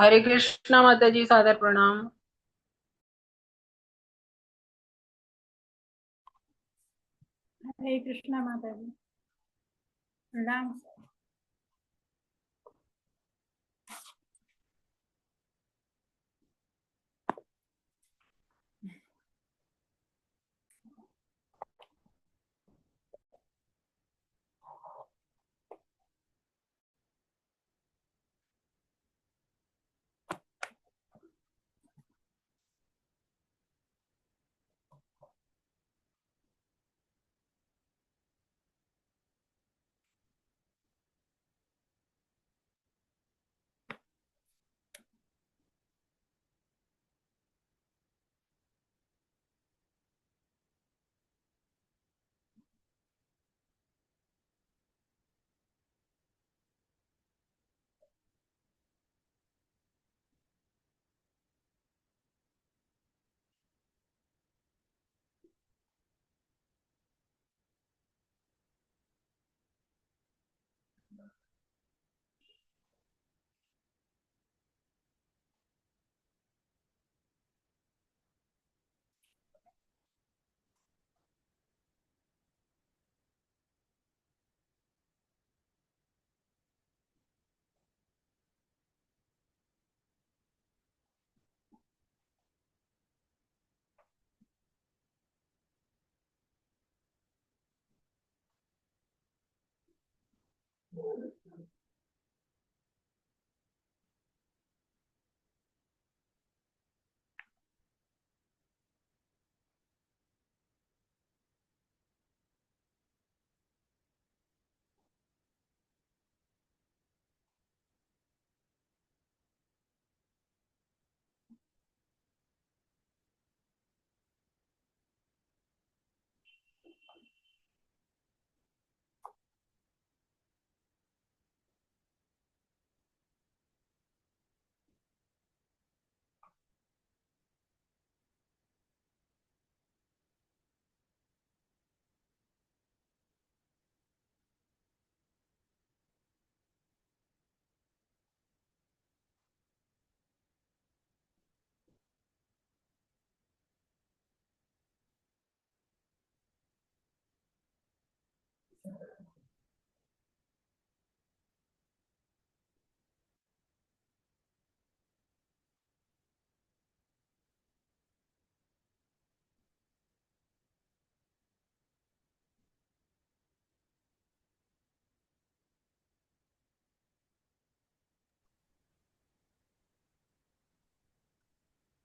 हरे कृष्णा माता जी, सादर प्रणाम। हरे कृष्णा माता जी। प्रणाम।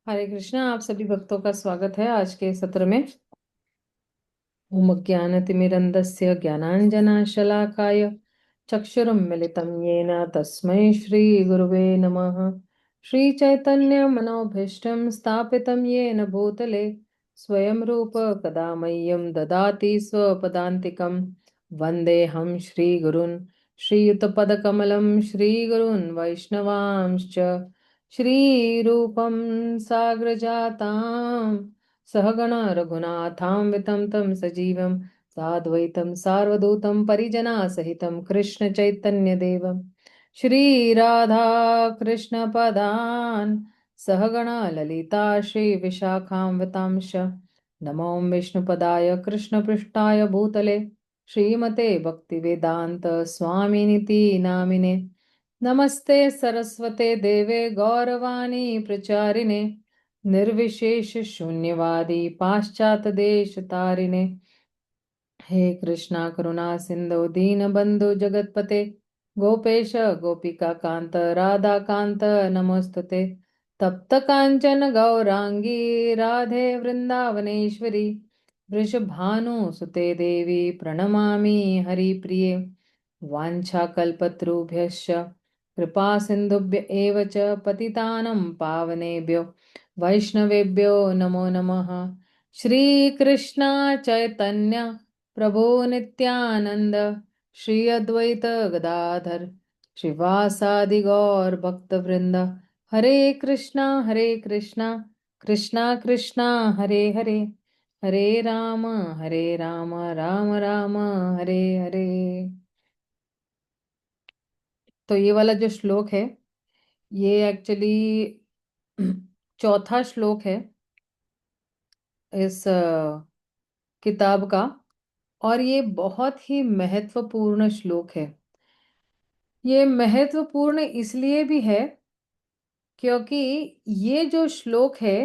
हरे कृष्णा। आप सभी भक्तों का स्वागत है आज के सत्र में। ओम ज्ञानतिमिरन्धस्य ज्ञानाञ्जनशलाकाय चक्षुरुन्मिलितं येन तस्मै श्रीगुरुवे नमः। श्रीचैतन्यमनोभीष्टं स्थापितं येन भूतले स्वयं रूप कदा मह्यं ददाति स्वपदान्तिकं। वन्देऽहं श्रीगुरून् श्रीयुतपदकमलं श्रीगुरून् वैष्णवांश्च श्रीरूपं साग्रजाताम् सहगण रघुनाथान्वितं तं सजीवं साद्वैतं सार्वभौतं परिजनासहितं कृष्णचैतन्यदेवं श्रीराधा कृष्णपदान् सहगण ललिता श्रीविशाखान्वितांश्च नमो विष्णुपदाय कृष्णपृष्ठाय भूतले श्रीमते भक्तिवेदान्त स्वामिनिति नामिने। नमस्ते सरस्वते देवे गौरवाणी प्रचारिणे निर्विशेष शून्यवादी पाश्चात देश तारिणे। हे कृष्णा करुणा सिंधु दीनबंधु जगतपते गोपेश गोपिका कांत राधा कांत नमोस्तुते। तप्त कांचन गौरांगी राधे वृंदावनेश्वरी वृषभानुसुते देवी प्रणमामि हरिप्रिये। वाञ्छाकल्पतरुभ्यश्च कृपा सिन्धुभ्य एव च पतितानं पावनेभ्यो वैष्णवेभ्यो नमो नमः। श्रीकृष्ण चैतन्य प्रभो नित्यानंद श्री अद्वैत गदाधर श्रीवासादि गौर भक्तवृंद। हरे कृष्णा कृष्णा कृष्णा हरे हरे हरे राम राम राम हरे हरे। तो ये वाला जो श्लोक है ये एक्चुअली चौथा श्लोक है इस किताब का, और ये बहुत ही महत्वपूर्ण श्लोक है। ये महत्वपूर्ण इसलिए भी है क्योंकि ये जो श्लोक है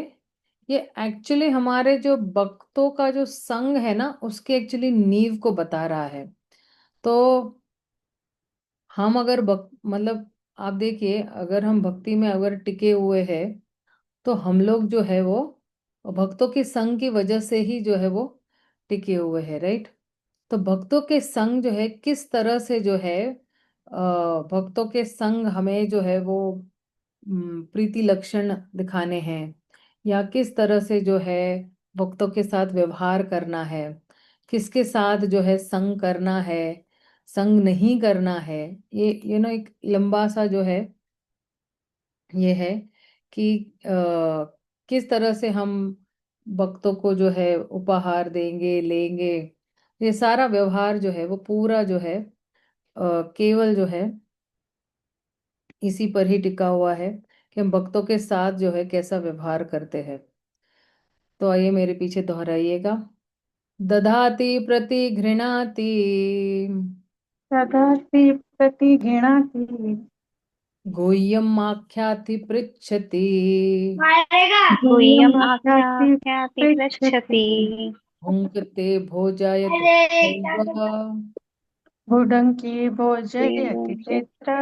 ये एक्चुअली हमारे जो भक्तों का जो संग है ना, उसके एक्चुअली नींव को बता रहा है। तो हम अगर मतलब आप देखिए, अगर हम भक्ति में अगर टिके हुए हैं तो हम लोग जो है वो भक्तों के संग की वजह से ही जो है वो टिके हुए हैं, राइट। तो भक्तों के संग जो है किस तरह से जो है भक्तों के संग हमें जो है वो प्रीति लक्षण दिखाने हैं, या किस तरह से जो है भक्तों के साथ व्यवहार करना है, किसके साथ जो है संग करना है, संग नहीं करना है। ये ना एक लंबा सा जो है ये है कि किस तरह से हम भक्तों को जो है उपहार देंगे, लेंगे। ये सारा व्यवहार जो है वो पूरा जो है केवल जो है इसी पर ही टिका हुआ है कि हम भक्तों के साथ जो है कैसा व्यवहार करते हैं। तो आइए मेरे पीछे दोहराइएगा। दधाति प्रति घृणाति, तदस्ति प्रतिगृह्णाति, गुह्यम् आख्याति पृच्छति, गुह्यम् गुह्यम् आख्याति आख्याति पृच्छति, पृच्छति। भुङ्क्ते भोजयति चैव, भुडङ्की भोजयति चैत्र,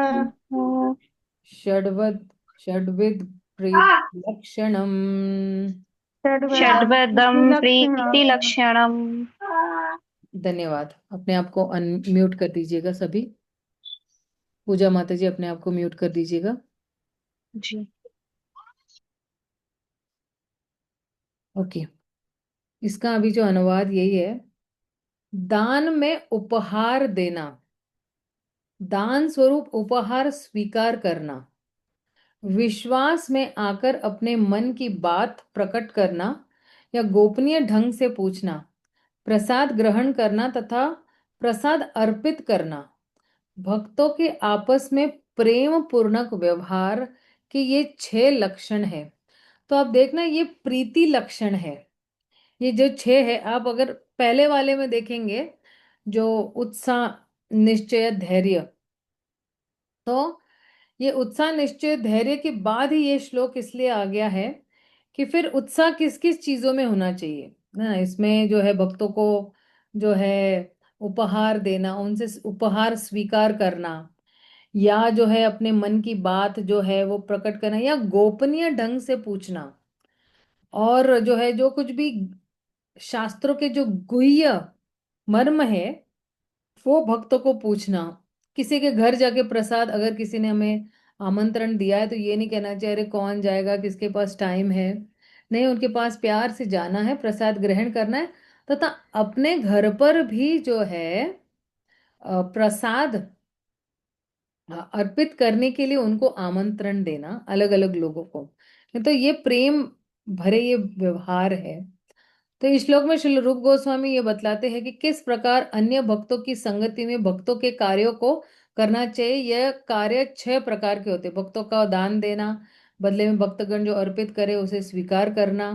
षड्वद् षड्विध प्रीति लक्षणम्। षड्वदं षड्वदं प्रीतिलक्षणम्। प्रीतिलक्षणम्। धन्यवाद। अपने आप को अनम्यूट कर दीजिएगा सभी। पूजा माता जी अपने आप को म्यूट कर दीजिएगा। जी। ओके, इसका अभी जो अनुवाद यही है, दान में उपहार देना, दान स्वरूप उपहार स्वीकार करना, विश्वास में आकर अपने मन की बात प्रकट करना या गोपनीय ढंग से पूछना, प्रसाद ग्रहण करना तथा प्रसाद अर्पित करना, भक्तों के आपस में प्रेम पूर्णक व्यवहार के ये 6 लक्षण है। तो आप देखना ये प्रीति लक्षण है। ये जो 6 है, आप अगर पहले वाले में देखेंगे जो उत्साह निश्चय धैर्य, तो ये उत्साह निश्चय धैर्य के बाद ही ये श्लोक इसलिए आ गया है कि फिर उत्साह किस किस चीजों में होना चाहिए ना। इसमें जो है भक्तों को जो है उपहार देना, उनसे उपहार स्वीकार करना, या जो है अपने मन की बात जो है वो प्रकट करना, या गोपनीय ढंग से पूछना, और जो है जो कुछ भी शास्त्रों के जो गुह्य मर्म है वो भक्तों को पूछना। किसी के घर जाके प्रसाद, अगर किसी ने हमें आमंत्रण दिया है तो ये नहीं कहना चाहिए अरे कौन जाएगा, किसके पास टाइम है। नहीं, उनके पास प्यार से जाना है, प्रसाद ग्रहण करना है, तथा अपने घर पर भी जो है प्रसाद अर्पित करने के लिए उनको आमंत्रण देना, अलग अलग लोगों को। तो ये प्रेम भरे ये व्यवहार है। तो इस श्लोक में श्री रूप गोस्वामी ये बतलाते हैं कि किस प्रकार अन्य भक्तों की संगति में भक्तों के कार्यों को करना चाहिए। यह कार्य 6 प्रकार के होते हैं। भक्तों का दान देना, बदले में भक्तगण जो अर्पित करे उसे स्वीकार करना,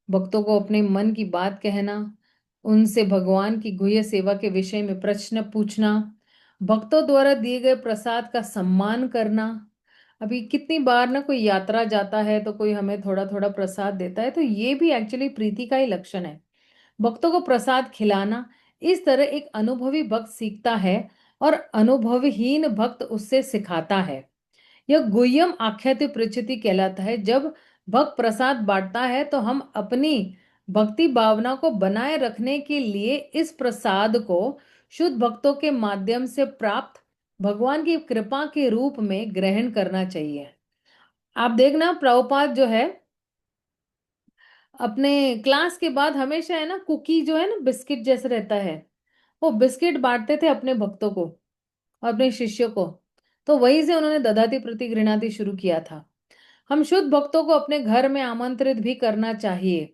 भक्तों को अपने मन की बात कहना, उनसे भगवान की गुह्य सेवा के विषय में प्रश्न पूछना, भक्तों द्वारा दिए गए प्रसाद का सम्मान करना। अभी कितनी बार ना कोई यात्रा जाता है तो कोई हमें थोड़ा थोड़ा प्रसाद देता है, तो ये भी एक्चुअली प्रीति का ही लक्षण है, भक्तों को प्रसाद खिलाना। इस तरह एक अनुभवी भक्त सीखता है और अनुभवहीन भक्त उससे सिखाता है। यह गुह्यम आख्याति पृच्छति कहलाता है। जब भक्त प्रसाद बांटता है तो हम अपनी भक्ति भावना को बनाए रखने के लिए इस प्रसाद को शुद्ध भक्तों के माध्यम से प्राप्त भगवान की कृपा के रूप में ग्रहण करना चाहिए। आप देखना प्रभुपाद जो है अपने क्लास के बाद हमेशा है ना कुकी जो है ना बिस्किट जैसे रहता है, वो बिस्किट बांटते थे अपने भक्तों को और अपने शिष्यों को। तो वहीं से उन्होंने ददाती प्रति गृणाति शुरू किया था। हम शुद्ध भक्तों को अपने घर में आमंत्रित भी करना चाहिए।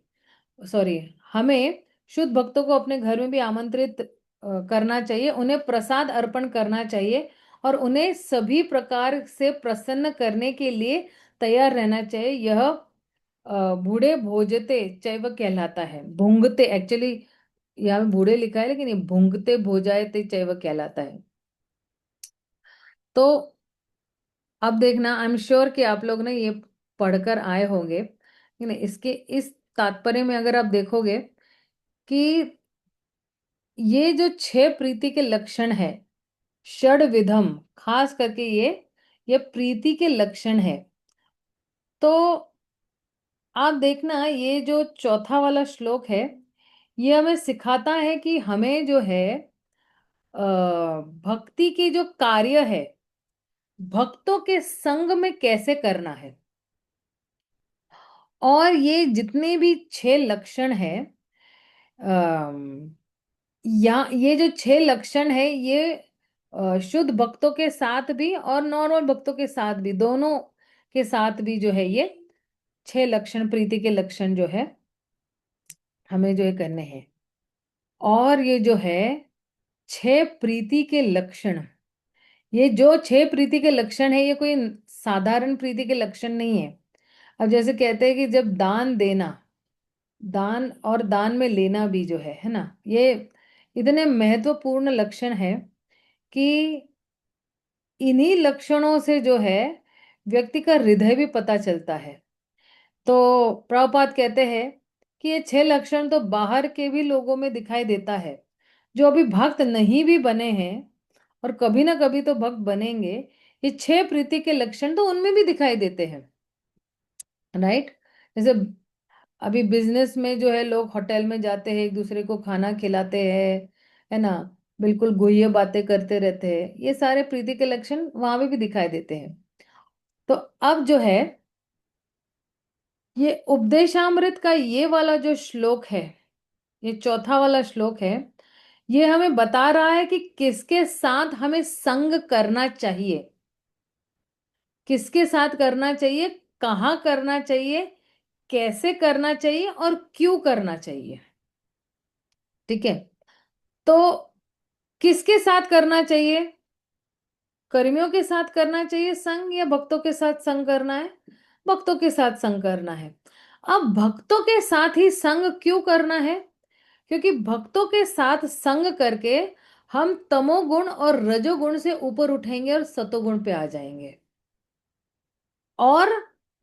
सॉरी, हमें शुद्ध भक्तों को अपने घर में भी आमंत्रित करना चाहिए, उन्हें प्रसाद अर्पण करना चाहिए और उन्हें सभी प्रकार से प्रसन्न करने के लिए तैयार रहना चाहिए। यह बूढ़े भोजते चैव कहलाता है। भुंगते, एक्चुअली यहाँ बूढ़े लिखा है लेकिन ये भुंगते भोजायते चैव कहलाता है। तो अब देखना, आई एम श्योर कि आप लोग ने ये पढ़कर आए होंगे, लेकिन इसके इस तात्पर्य में अगर आप देखोगे कि ये जो 6 प्रीति के लक्षण है, षड विधम, खास करके ये प्रीति के लक्षण है। तो आप देखना, ये जो चौथा वाला श्लोक है, ये हमें सिखाता है कि हमें जो है भक्ति के जो कार्य है, भक्तों के संग में कैसे करना है। और ये जितने भी 6 लक्षण है, या ये जो 6 लक्षण है, ये शुद्ध भक्तों के साथ भी और नॉर्मल भक्तों के साथ भी, दोनों के साथ भी जो है ये 6 लक्षण, प्रीति के लक्षण जो है हमें जो है करने हैं। और ये जो है 6 प्रीति के लक्षण, ये जो 6 प्रीति के लक्षण है, ये कोई साधारण प्रीति के लक्षण नहीं है। अब जैसे कहते हैं कि जब दान देना, दान और दान में लेना भी जो है ना, ये इतने महत्वपूर्ण लक्षण है कि इन्हीं लक्षणों से जो है व्यक्ति का हृदय भी पता चलता है। तो प्रभुपाद कहते हैं कि ये 6 लक्षण तो बाहर के भी लोगों में दिखाई देता है, जो अभी भक्त नहीं भी बने हैं और कभी ना कभी तो भक्त बनेंगे। ये 6 प्रीति के लक्षण तो उनमें भी दिखाई देते हैं, राइट। जैसे अभी बिजनेस में जो है, लोग होटल में जाते हैं, एक दूसरे को खाना खिलाते हैं, है ना, बिल्कुल गुह्य बातें करते रहते हैं, ये सारे प्रीति के लक्षण वहां पे भी दिखाई देते हैं। तो अब जो है ये उपदेशामृत का ये वाला जो श्लोक है, ये चौथा वाला श्लोक है, ये हमें बता रहा है कि किसके साथ हमें संग करना चाहिए, किसके साथ करना चाहिए, कहाँ करना चाहिए, कैसे करना चाहिए और क्यों करना चाहिए। ठीक है, तो किसके साथ करना चाहिए? कर्मियों के साथ करना चाहिए संग, या भक्तों के साथ संग करना है? भक्तों के साथ संग करना है। अब भक्तों के साथ ही संग क्यों करना है? क्योंकि भक्तों के साथ संग करके हम तमोगुण और रजोगुण से ऊपर उठेंगे और सतोगुण पे आ जाएंगे। और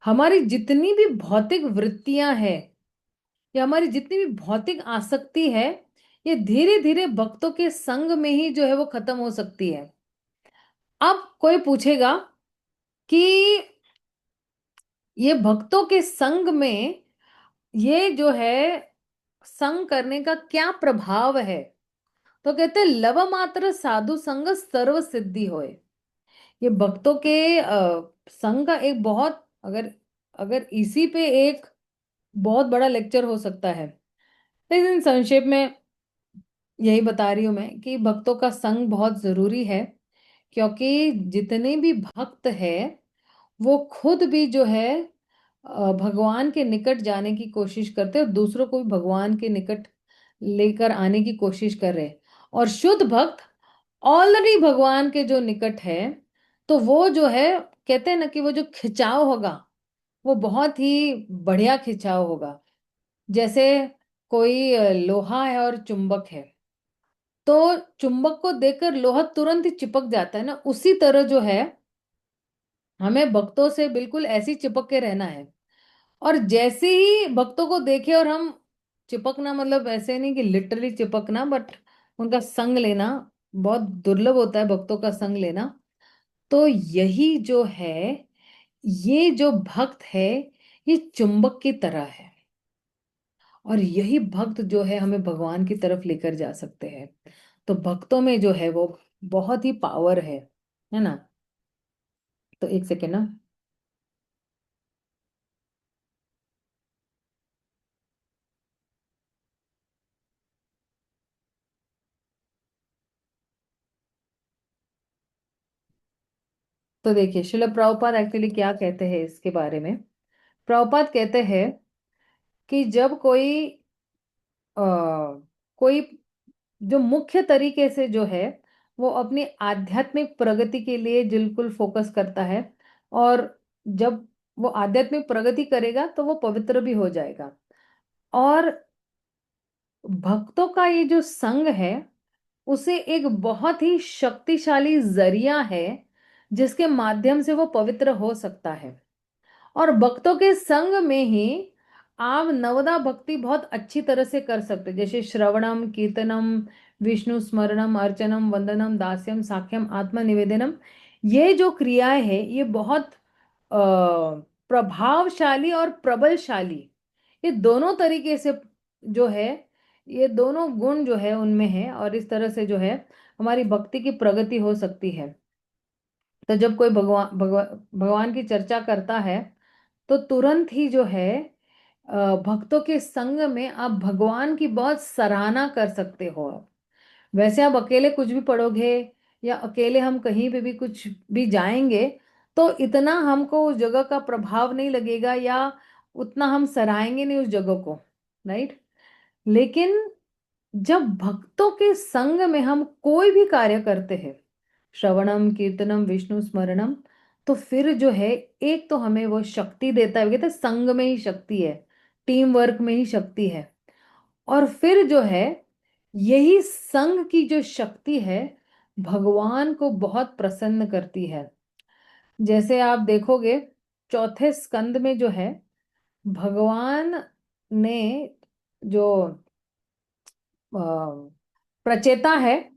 हमारी जितनी भी भौतिक वृत्तियां हैं, या हमारी जितनी भी भौतिक आसक्ति है, ये धीरे धीरे भक्तों के संग में ही जो है वो खत्म हो सकती है। अब कोई पूछेगा कि ये भक्तों के संग में ये जो है संग करने का क्या प्रभाव है? तो कहते हैं लव मात्र साधु संग सर्व सिद्धि होए। ये भक्तों के संग का एक बहुत, अगर अगर इसी पे एक बहुत बड़ा लेक्चर हो सकता है, लेकिन संक्षेप में यही बता रही हूं मैं कि भक्तों का संग बहुत जरूरी है। क्योंकि जितने भी भक्त है वो खुद भी जो है भगवान के निकट जाने की कोशिश करते हैं और दूसरों को भी भगवान के निकट लेकर आने की कोशिश कर रहे हैं। और शुद्ध भक्त ऑलरेडी भगवान के जो निकट है, तो वो जो है, कहते हैं ना कि वो जो खिंचाव होगा वो बहुत ही बढ़िया खिंचाव होगा। जैसे कोई लोहा है और चुंबक है, तो चुंबक को देखकर लोहा तुरंत ही चिपक जाता है ना, उसी तरह जो है हमें भक्तों से बिल्कुल ऐसी चिपक के रहना है। और जैसे ही भक्तों को देखे और हम चिपकना, मतलब ऐसे नहीं कि लिटरली चिपकना, बट उनका संग लेना, बहुत दुर्लभ होता है भक्तों का संग लेना। तो यही जो है, ये जो भक्त है, ये चुंबक की तरह है। और यही भक्त जो है हमें भगवान की तरफ लेकर जा सकते हैं। तो भक्तों में जो है वो बहुत ही पावर है ना। तो एक सेकेंड ना। तो देखिए शिल प्रभुपाद एक्चुअली क्या कहते हैं इसके बारे में। प्रभुपाद कहते हैं कि जब कोई जो मुख्य तरीके से जो है वो अपनी आध्यात्मिक प्रगति के लिए बिल्कुल फोकस करता है। और जब वो आध्यात्मिक प्रगति करेगा तो वो पवित्र भी हो जाएगा। और भक्तों का ये जो संग है उसे एक बहुत ही शक्तिशाली जरिया है जिसके माध्यम से वो पवित्र हो सकता है। और भक्तों के संग में ही आप नवदा भक्ति बहुत अच्छी तरह से कर सकते हैं, जैसे श्रवणम, कीर्तनम, विष्णु स्मरणम, अर्चनम, वंदनम, दास्यम, साख्यम, आत्मनिवेदनम। ये जो क्रियाएं है ये बहुत प्रभावशाली और प्रबलशाली, ये दोनों तरीके से जो है, ये दोनों गुण जो है उनमें है। और इस तरह से जो है हमारी भक्ति की प्रगति हो सकती है। तो जब कोई भगवान की चर्चा करता है तो तुरंत ही जो है भक्तों के संग में आप भगवान की बहुत सराहना कर सकते हो। वैसे आप अकेले कुछ भी पढ़ोगे या अकेले हम कहीं पे भी कुछ भी जाएंगे तो इतना हमको उस जगह का प्रभाव नहीं लगेगा या उतना हम सराहेंगे नहीं उस जगह को, राइट। लेकिन जब भक्तों के संग में हम कोई भी कार्य करते हैं, श्रवणम, कीर्तनम, विष्णु स्मरणम, तो फिर जो है एक तो हमें वो शक्ति देता है, कहते हैं संग में ही शक्ति है, टीम वर्क में ही शक्ति है। और फिर जो है यही संग की जो शक्ति है भगवान को बहुत प्रसन्न करती है। जैसे आप देखोगे चौथे स्कंद में जो है भगवान ने जो प्रचेता है,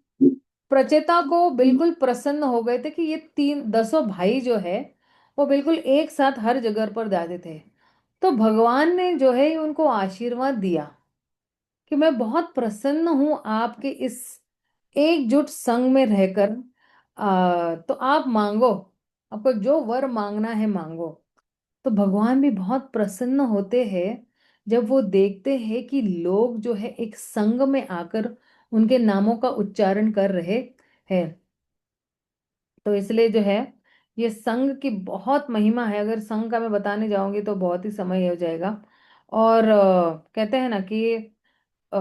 प्रचेता को बिल्कुल प्रसन्न हो गए थे कि ये तीन दसों भाई जो है वो बिल्कुल एक साथ हर जगह पर जाते थे। तो भगवान ने जो है उनको आशीर्वाद दिया कि मैं बहुत प्रसन्न हूं आपके इस एकजुट संग में रहकर। तो आप मांगो, आपको जो वर मांगना है मांगो। तो भगवान भी बहुत प्रसन्न होते हैं जब वो देखते हैं कि लोग जो है एक संग में आकर उनके नामों का उच्चारण कर रहे हैं। तो इसलिए जो है ये संघ की बहुत महिमा है। अगर संघ का मैं बताने जाऊंगी तो बहुत ही समय हो जाएगा। और कहते हैं ना कि अ,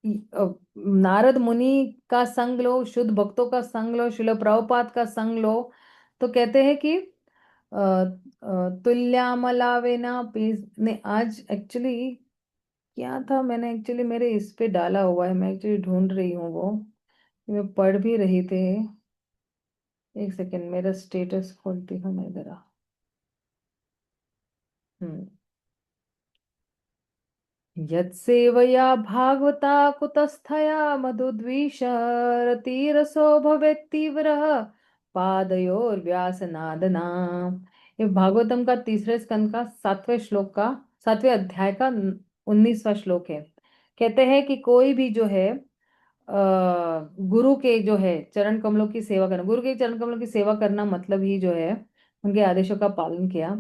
नारद मुनि का संग लो, शुद्ध भक्तों का संग लो, शिल प्रभुपाद का संग लो। तो कहते हैं कि तुल्यामलावेना पीस ने आज एक्चुअली क्या था, मैंने एक्चुअली मेरे इस पे डाला हुआ है, मैं एक्चुअली ढूंढ रही हूँ वो, मैं पढ़ भी रही थी। एक सेकेंड, मेरा स्टेटस खोलती हूँ मैं जरा। हम्म यत्सेवया भागवता कुतस्थया मधुद्विषरतिरसो भवेत्तीव्रः पादयोर्व्यासनादना। ये भागवतम का तीसरे स्कंद का 7वें श्लोक का 7वें अध्याय का 19वां श्लोक है। कहते हैं कि कोई भी जो है गुरु के जो है चरण कमलों की सेवा करना, गुरु के चरण कमलों की सेवा करना मतलब ही जो है उनके आदेशों का पालन किया,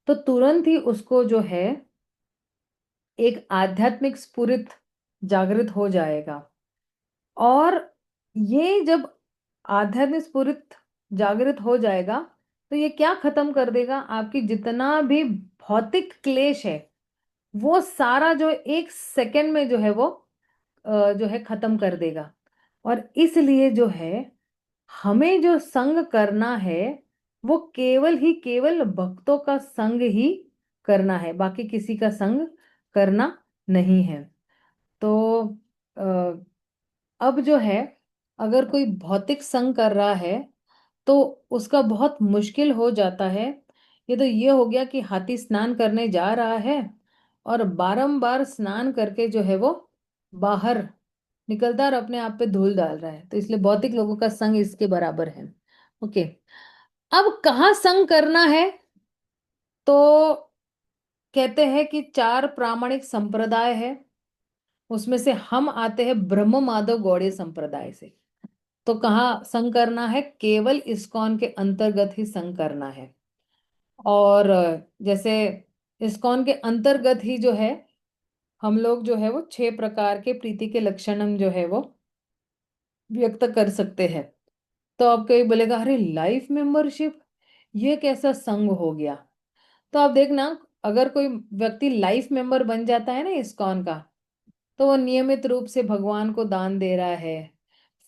तो तुरंत ही उसको जो है एक आध्यात्मिक स्फुरित जागृत हो जाएगा। और ये जब आध्यात्मिक स्फुरित जागृत हो जाएगा तो ये क्या खत्म कर देगा, आपकी जितना भी भौतिक क्लेश है वो सारा जो 1 सेकंड में जो है वो जो है खत्म कर देगा। और इसलिए जो है हमें जो संग करना है वो केवल ही केवल भक्तों का संग ही करना है, बाकी किसी का संग करना नहीं है। तो अ, अब जो है अगर कोई भौतिक संग कर रहा है तो उसका बहुत मुश्किल हो जाता है। ये तो ये हो गया कि हाथी स्नान करने जा रहा है और बारंबार स्नान करके जो है वो बाहर निकलता है और अपने आप पे धूल डाल रहा है। तो इसलिए भौतिक लोगों का संग इसके बराबर है। ओके, अब कहाँ संग करना है? तो कहते हैं कि 4 प्रामाणिक संप्रदाय है, उसमें से हम आते हैं ब्रह्म माधव गौड़ीय संप्रदाय से। तो कहाँ संग करना है? केवल इस्कॉन के अंतर्गत ही संग करना है। और जैसे इस्कॉन के अंतर्गत ही जो है हम लोग जो है वो 6 प्रकार के प्रीति के लक्षण हम जो है वो व्यक्त कर सकते हैं। तो आप कोई बोलेगा अरे लाइफ मेंबरशिप ये कैसा संग हो गया? तो आप देखना, अगर कोई व्यक्ति लाइफ मेंबर बन जाता है ना इस्कॉन का, तो वो नियमित रूप से भगवान को दान दे रहा है,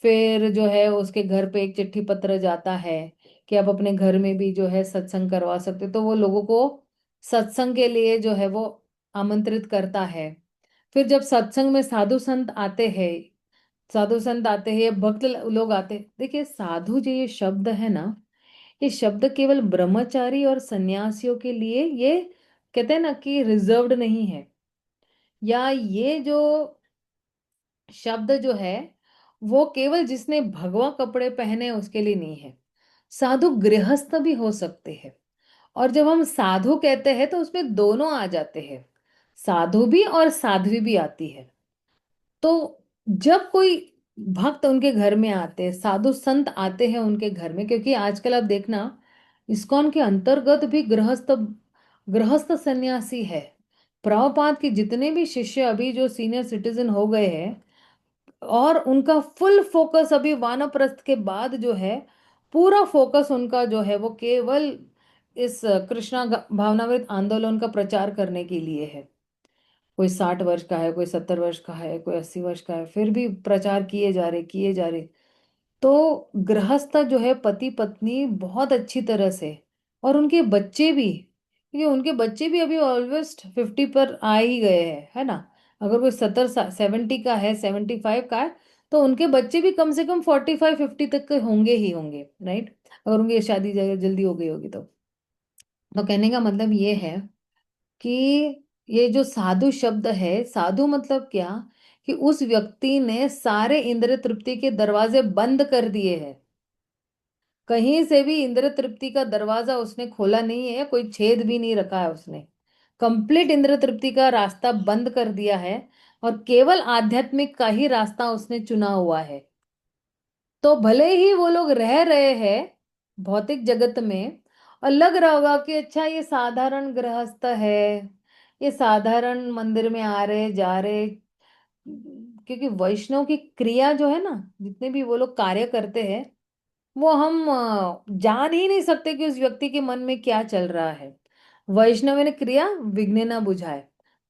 फिर जो है उसके घर पे एक चिट्ठी पत्र जाता है कि आप अपने घर में भी जो है सत्संग करवा सकते हो। तो वो लोगों को सत्संग के लिए जो है वो आमंत्रित करता है। फिर जब सत्संग में साधु संत आते हैं, साधु संत आते हैं, भक्त लोग आते हैं। देखिए साधु जो ये शब्द है ना, ये शब्द केवल ब्रह्मचारी और सन्यासियों के लिए ये कहते हैं ना कि रिजर्व्ड नहीं है, या ये जो शब्द जो है वो केवल जिसने भगवा कपड़े पहने उसके लिए नहीं है। साधु गृहस्थ भी हो सकते हैं। और जब हम साधु कहते हैं तो उसमें दोनों आ जाते हैं, साधु भी और साध्वी भी आती है। तो जब कोई भक्त उनके घर में आते हैं, साधु संत आते हैं उनके घर में, क्योंकि आजकल आप देखना इस्कॉन के अंतर्गत भी गृहस्थ गृहस्थ सन्यासी है। प्रभुपाद के जितने भी शिष्य अभी जो सीनियर सिटीजन हो गए हैं, और उनका फुल फोकस अभी वानप्रस्थ के बाद जो है पूरा फोकस उनका जो है वो केवल इस कृष्णा भावनामृत आंदोलन का प्रचार करने के लिए है। कोई 60 वर्ष का है, कोई 70 वर्ष का है, कोई 80 वर्ष का है, फिर भी प्रचार किए जा रहे किए जा रहे। तो गृहस्थ जो है पति पत्नी बहुत अच्छी तरह से, और उनके बच्चे भी, क्योंकि उनके बच्चे भी अभी ऑलमोस्ट 50 पर आ ही गए हैं, है ना। अगर कोई 70 70 का है, 75 का है, तो उनके बच्चे भी कम से कम 45 50 तक के होंगे ही होंगे, राइट। अगर उनकी शादी जल्दी हो गई होगी तो कहने का मतलब ये है कि ये जो साधु शब्द है, साधु मतलब क्या, कि उस व्यक्ति ने सारे इंद्रिय तृप्ति के दरवाजे बंद कर दिए हैं। कहीं से भी इंद्रिय तृप्ति का दरवाजा उसने खोला नहीं है, कोई छेद भी नहीं रखा है उसने। कंप्लीट इंद्रिय तृप्ति का रास्ता बंद कर दिया है, और केवल आध्यात्मिक का ही रास्ता उसने चुना हुआ है। तो भले ही वो लोग रह रहे हैं भौतिक जगत में, और लग रहा होगा कि अच्छा ये साधारण गृहस्थ है, ये साधारण मंदिर में आ रहे जा रहे, क्योंकि वैष्णव की क्रिया जो है ना, जितने भी वो लोग कार्य करते हैं, वो हम जान ही नहीं सकते कि उस व्यक्ति के मन में क्या चल रहा है। वैष्णव ने क्रिया विघ्न न बुझाए,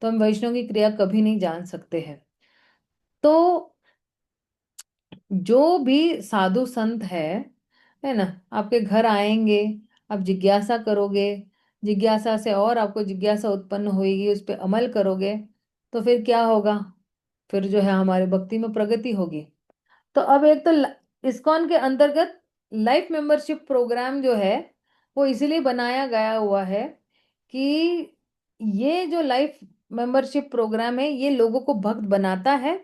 तो हम वैष्णव की क्रिया कभी नहीं जान सकते हैं। तो जो भी साधु संत है ना, आपके घर आएंगे, आप जिज्ञासा करोगे, जिज्ञासा से और आपको जिज्ञासा उत्पन्न होगी, उस पर अमल करोगे, तो फिर क्या होगा, फिर जो है हमारे भक्ति में प्रगति होगी। तो अब एक तो इस्कॉन के अंतर्गत लाइफ मेंबरशिप प्रोग्राम जो है वो इसीलिए बनाया गया हुआ है कि ये जो लाइफ मेंबरशिप प्रोग्राम है ये लोगों को भक्त बनाता है,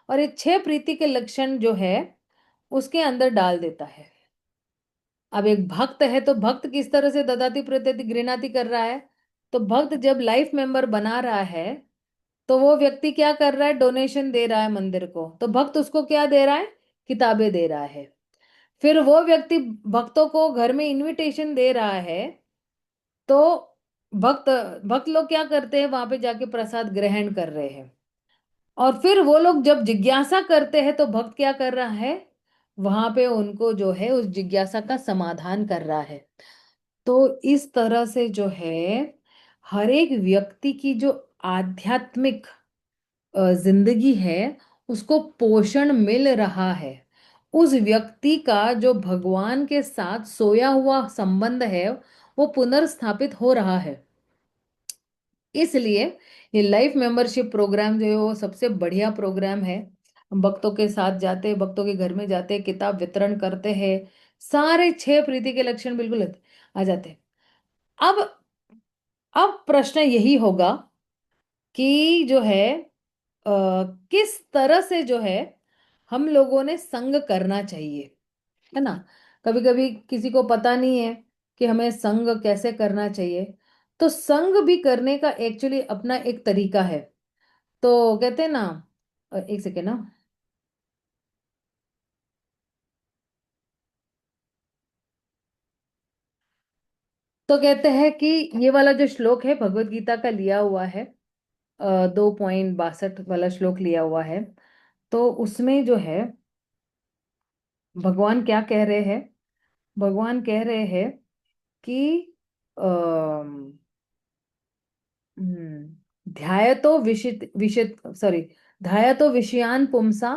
और ये 6 प्रीति के लक्षण जो है उसके अंदर डाल देता है। अब एक भक्त है तो भक्त किस तरह से ददाति प्रत्यति गृणाति कर रहा है, तो भक्त जब लाइफ मेंबर बना रहा है तो वो व्यक्ति क्या कर रहा है, डोनेशन दे रहा है मंदिर को, तो भक्त उसको क्या दे रहा है, किताबें दे रहा है। फिर वो व्यक्ति भक्तों को घर में इनविटेशन दे रहा है, तो भक्त भक्त लोग क्या करते हैं, वहां पे जाके प्रसाद ग्रहण कर रहे हैं। और फिर वो लोग जब जिज्ञासा करते हैं तो भक्त क्या कर रहा है, वहां पे उनको जो है उस जिज्ञासा का समाधान कर रहा है। तो इस तरह से जो है हर एक व्यक्ति की जो आध्यात्मिक जिंदगी है उसको पोषण मिल रहा है। उस व्यक्ति का जो भगवान के साथ सोया हुआ संबंध है वो पुनर्स्थापित हो रहा है। इसलिए ये लाइफ मेंबरशिप प्रोग्राम जो है वो सबसे बढ़िया प्रोग्राम है। हम भक्तों के साथ जाते हैं, भक्तों के घर में जाते हैं, किताब वितरण करते हैं, सारे 6 प्रीति के लक्षण बिल्कुल आ जाते हैं। अब अब प्रश्न यही होगा कि जो है किस तरह से जो है हम लोगों ने संग करना चाहिए, है ना। कभी कभी किसी को पता नहीं है कि हमें संग कैसे करना चाहिए। तो संग भी करने का एक्चुअली अपना एक तरीका है। तो कहते हैं ना, एक सेकेंड ना। तो कहते हैं कि ये वाला जो श्लोक है भगवत गीता का लिया हुआ है, 2.62 वाला श्लोक लिया हुआ है। तो उसमें जो है भगवान क्या कह रहे हैं, भगवान कह रहे हैं कि ध्यायतो विषित विषित सॉरी ध्यायतो विषयान पुंसा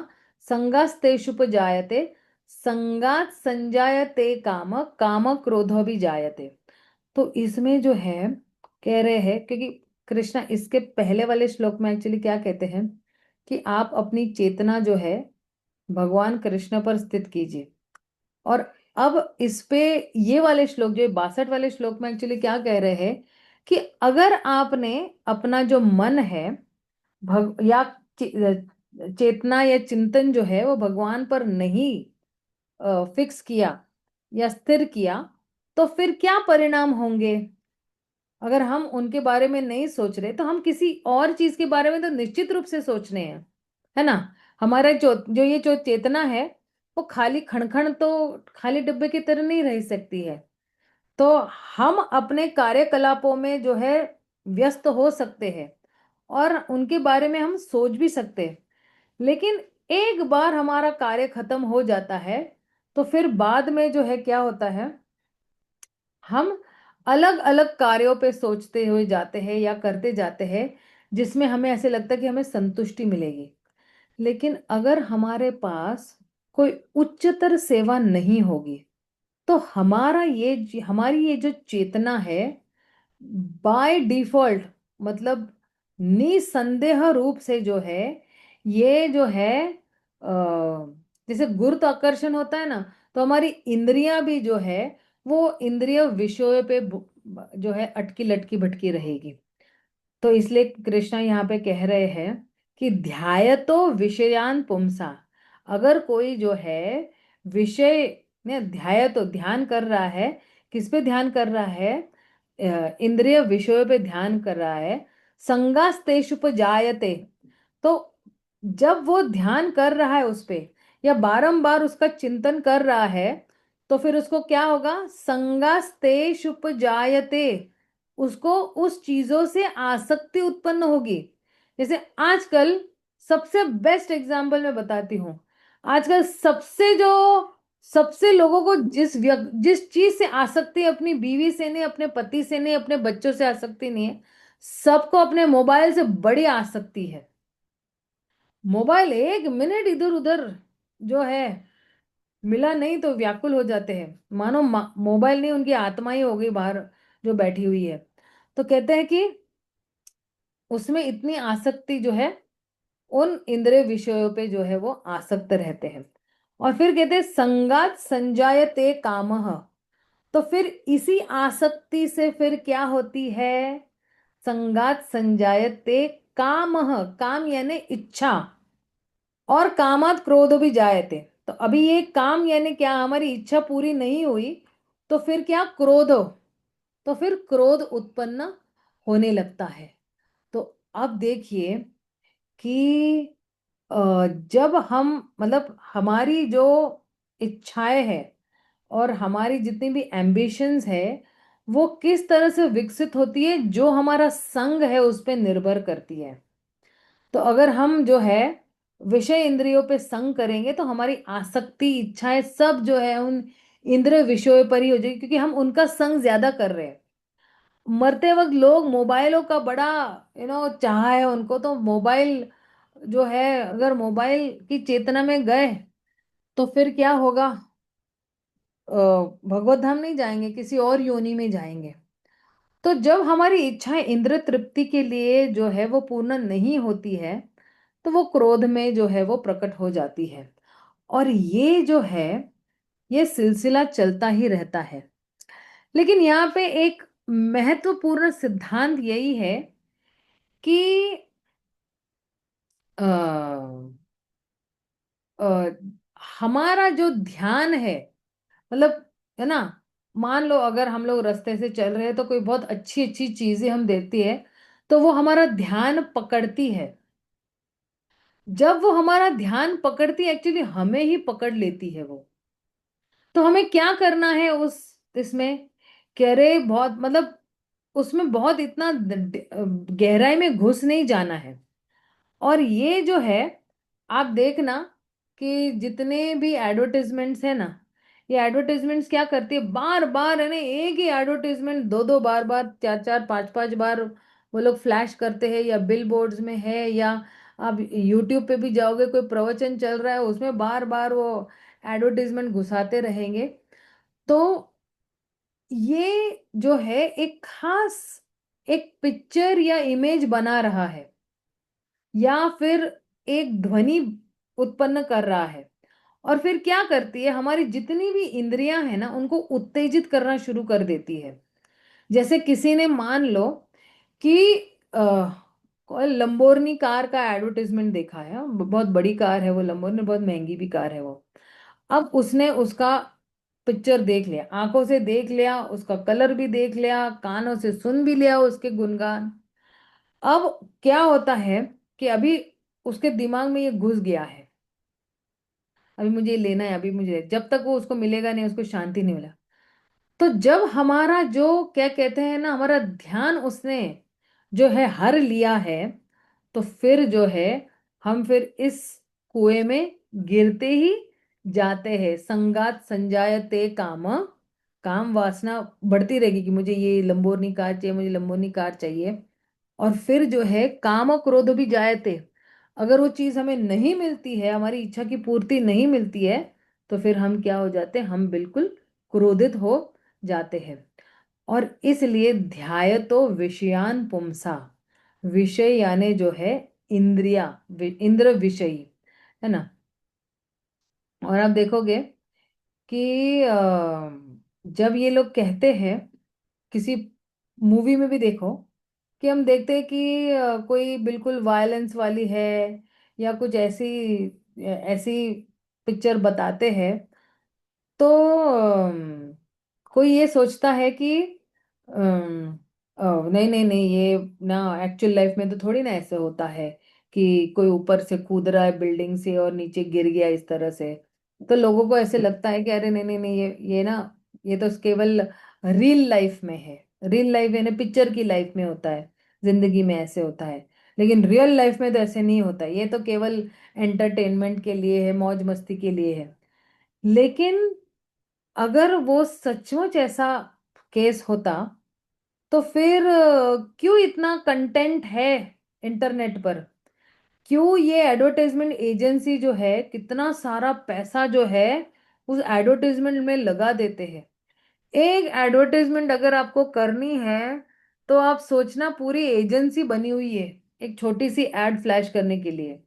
संगास्तेषुपजायते, संगात संजायते काम, काम क्रोधो भी जायते। तो इसमें जो है कह रहे हैं, क्योंकि कृष्णा इसके पहले वाले श्लोक में एक्चुअली क्या कहते हैं कि आप अपनी चेतना जो है भगवान कृष्ण पर स्थित कीजिए। और अब इस पे ये वाले श्लोक, जो 62 वाले श्लोक में एक्चुअली क्या कह रहे हैं कि अगर आपने अपना जो मन है या चेतना या चिंतन जो है वो भगवान पर नहीं फिक्स किया या स्थिर किया, तो फिर क्या परिणाम होंगे। अगर हम उनके बारे में नहीं सोच रहे तो हम किसी और चीज के बारे में तो निश्चित रूप से सोचने हैं, है ना। हमारा जो ये जो चेतना है वो खाली खणखण तो खाली डिब्बे की तरह नहीं रह सकती है। तो हम अपने कार्यकलापों में जो है व्यस्त हो सकते हैं और उनके बारे में हम सोच भी सकते हैं, लेकिन एक बार हमारा कार्य खत्म हो जाता है तो फिर बाद में जो है क्या होता है, हम अलग अलग कार्यों पे सोचते हुए जाते हैं या करते जाते हैं जिसमें हमें ऐसे लगता है कि हमें संतुष्टि मिलेगी। लेकिन अगर हमारे पास कोई उच्चतर सेवा नहीं होगी तो हमारी ये जो चेतना है बाय डिफॉल्ट, मतलब निसंदेह रूप से जो है ये जो है जैसे गुरुत्वाकर्षण होता है ना, तो हमारी इंद्रियां भी जो है वो इंद्रिय विषयों पे जो है अटकी लटकी भटकी रहेगी। तो इसलिए कृष्णा यहाँ पे कह रहे हैं कि ध्यायतो विषयान पुंसा, अगर कोई जो है विषय ने ध्यायतो ध्यान कर रहा है, किस पे ध्यान कर रहा है, इंद्रिय विषयों पे ध्यान कर रहा है, संगास्तेषुपजायते, तो जब वो ध्यान कर रहा है उस पे या बारंबार उसका चिंतन कर रहा है तो फिर उसको क्या होगा, संगास्तेषुपजायते, उसको उस चीजों से आसक्ति उत्पन्न होगी। जैसे आजकल सबसे बेस्ट एग्जांपल मैं बताती हूँ, आजकल सबसे लोगों को जिस चीज से आसक्ति है, अपनी बीवी से नहीं, अपने पति से नहीं, अपने बच्चों से आसक्ति नहीं है, सबको अपने मोबाइल से बड़ी आसक्ति है। मोबाइल एक मिनट इधर उधर जो है मिला नहीं तो व्याकुल हो जाते हैं, मानो मोबाइल नहीं उनकी आत्मा ही हो गई बाहर जो बैठी हुई है। तो कहते हैं कि उसमें इतनी आसक्ति जो है, उन इंद्रिय विषयों पे जो है वो आसक्त रहते हैं। और फिर कहते हैं संगात संजायते कामः, तो फिर इसी आसक्ति से फिर क्या होती है, संगात संजायते कामः, काम यानी इच्छा, और कामात क्रोध भी जायते, तो अभी ये काम यानी क्या, हमारी इच्छा पूरी नहीं हुई तो फिर क्या, क्रोध, तो फिर क्रोध उत्पन्न होने लगता है। तो अब देखिए कि जब हम मतलब हमारी जो इच्छाएं हैं और हमारी जितनी भी एम्बिशंस है वो किस तरह से विकसित होती है, जो हमारा संग है उस पे निर्भर करती है। तो अगर हम जो है विषय इंद्रियों पे संग करेंगे तो हमारी आसक्ति इच्छाएं सब जो है उन इंद्रिय विषयों पर ही हो जाएगी, क्योंकि हम उनका संग ज्यादा कर रहे हैं। मरते वक्त लोग मोबाइलों का बड़ा चाह है उनको, तो मोबाइल जो है अगर मोबाइल की चेतना में गए तो फिर क्या होगा, भगवत धाम नहीं जाएंगे, किसी और योनि में जाएंगे। तो जब हमारी इच्छाएं इंद्र तृप्ति के लिए जो है वो पूर्ण नहीं होती है तो वो क्रोध में जो है वो प्रकट हो जाती है। और ये जो है ये सिलसिला चलता ही रहता है। लेकिन यहाँ पे एक महत्वपूर्ण सिद्धांत यही है कि अ, अ, हमारा जो ध्यान है, मतलब है ना, मान लो अगर हम लोग रास्ते से चल रहे हैं तो कोई बहुत अच्छी अच्छी चीजें हम देखती है तो वो हमारा ध्यान पकड़ती है। जब वो हमारा ध्यान पकड़ती है एक्चुअली हमें ही पकड़ लेती है वो। तो हमें क्या करना है उस इसमें, कह रहे बहुत मतलब उसमें बहुत इतना गहराई में घुस नहीं जाना है। और ये जो है आप देखना कि जितने भी एडवर्टाइजमेंट्स है ना, ये एडवर्टाइजमेंट्स क्या करती है, बार बार है ना एक ही एडवर्टाइजमेंट दो दो बार बार चार चार पांच पांच बार वो लोग फ्लैश करते हैं, या बिल बोर्ड्स में है या आप यूट्यूब पे भी जाओगे, कोई प्रवचन चल रहा है, उसमें बार बार वो एडवर्टीजमेंट घुसाते रहेंगे। तो ये जो है एक खास एक पिक्चर या इमेज बना रहा है, या फिर एक ध्वनि उत्पन्न कर रहा है। और फिर क्या करती है, हमारी जितनी भी इंद्रियां हैं ना, उनको उत्तेजित करना शुरू कर देती है। जैसे किसी ने मान लो कि कोई लंबोर्नी कार का एडवर्टाइजमेंट देखा है, बहुत बड़ी कार है वो लंबोर्नी, बहुत महंगी भी कार है वो। अब उसने उसका पिक्चर देख लिया, आंखों से देख लिया, उसका कलर भी देख लिया, कानों से सुन भी लिया उसके गुणगान। अब क्या होता है कि अभी उसके दिमाग में ये घुस गया है, अभी मुझे ये लेना है, अभी मुझे, जब तक वो उसको मिलेगा नहीं, उसको शांति नहीं मिला। तो जब हमारा जो क्या कहते हैं ना, हमारा ध्यान उसने जो है हर लिया है, तो फिर जो है हम फिर इस कुएं में गिरते ही जाते हैं। संगात संजायते काम, काम वासना बढ़ती रहेगी कि मुझे ये लंबोर्नी कार चाहिए, मुझे लंबोर्नी कार चाहिए। और फिर जो है काम और क्रोध भी जायते, अगर वो चीज हमें नहीं मिलती है, हमारी इच्छा की पूर्ति नहीं मिलती है, तो फिर हम क्या हो जाते हैं, हम बिल्कुल क्रोधित हो जाते हैं। और इसलिए ध्यायतो विषयान पुंसा, विषय यानी जो है इंद्रिया, इंद्र विषयी, है ना। और आप देखोगे कि जब ये लोग कहते हैं, किसी मूवी में भी देखो कि हम देखते हैं कि कोई बिल्कुल वायलेंस वाली है, या कुछ ऐसी ऐसी पिक्चर बताते हैं, तो कोई ये सोचता है कि नहीं नहीं नहीं, ये ना एक्चुअल लाइफ में तो थोड़ी ना ऐसे होता है कि कोई ऊपर से कूद रहा है बिल्डिंग से और नीचे गिर गया इस तरह से। तो लोगों को ऐसे लगता है कि अरे नहीं नहीं नहीं, ये ना, ये तो केवल रियल लाइफ में है, रियल लाइफ यानी पिक्चर की लाइफ में होता है, जिंदगी में ऐसे होता है। लेकिन रियल लाइफ में तो ऐसे नहीं होता, ये तो केवल एंटरटेनमेंट के लिए है, मौज मस्ती के लिए है। लेकिन अगर वो सचमुच ऐसा केस होता, तो फिर क्यों इतना कंटेंट है इंटरनेट पर, क्यों ये एडवर्टाइजमेंट एजेंसी जो है कितना सारा पैसा जो है उस एडवर्टाइजमेंट में लगा देते हैं। एक एडवर्टाइजमेंट अगर आपको करनी है, तो आप सोचना पूरी एजेंसी बनी हुई है एक छोटी सी एड फ्लैश करने के लिए,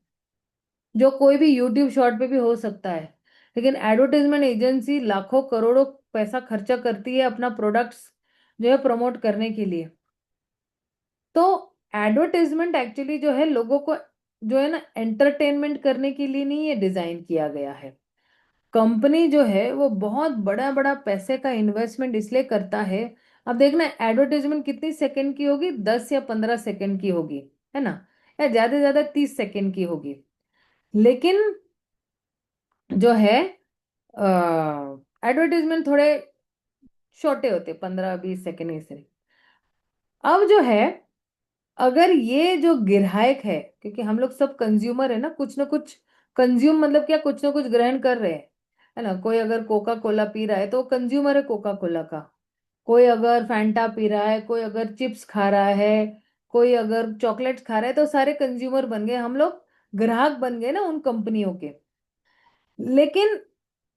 जो कोई भी यूट्यूब शॉर्ट पे भी हो सकता है। लेकिन एडवर्टाइजमेंट एजेंसी लाखों करोड़ों पैसा खर्चा करती है अपना प्रोडक्ट्स जो है प्रमोट करने के लिए। तो एडवर्टाइजमेंट एक्चुअली जो है लोगों को जो है ना एंटरटेनमेंट करने के लिए नहीं ये डिजाइन किया गया है। कंपनी जो है वो बहुत बड़ा बड़ा पैसे का इन्वेस्टमेंट इसलिए करता है। अब देखना एडवर्टाइजमेंट कितनी सेकंड की होगी, 10 या 15 सेकंड की होगी, है ना, या ज्यादा से ज्यादा 30 सेकंड की होगी। लेकिन जो है एडवर्टाइजमेंट थोड़े छोटे होते, 15-20 सेकंड से। अब जो है, अगर ये जो ग्राहक है, क्योंकि हम लोग सब कंज्यूमर है ना कुछ कंज्यूम मतलब क्या, कुछ ना कुछ ग्रहण कर रहे हैं, है ना। कोई अगर कोका कोला पी रहा है तो कंज्यूमर है कोका कोला का, कोई अगर फैंटा पी रहा है, कोई अगर चिप्स खा रहा है, कोई अगर चॉकलेट्स खा रहा है, तो सारे कंज्यूमर बन गए हम लोग, ग्राहक बन गए ना उन कंपनियों के। लेकिन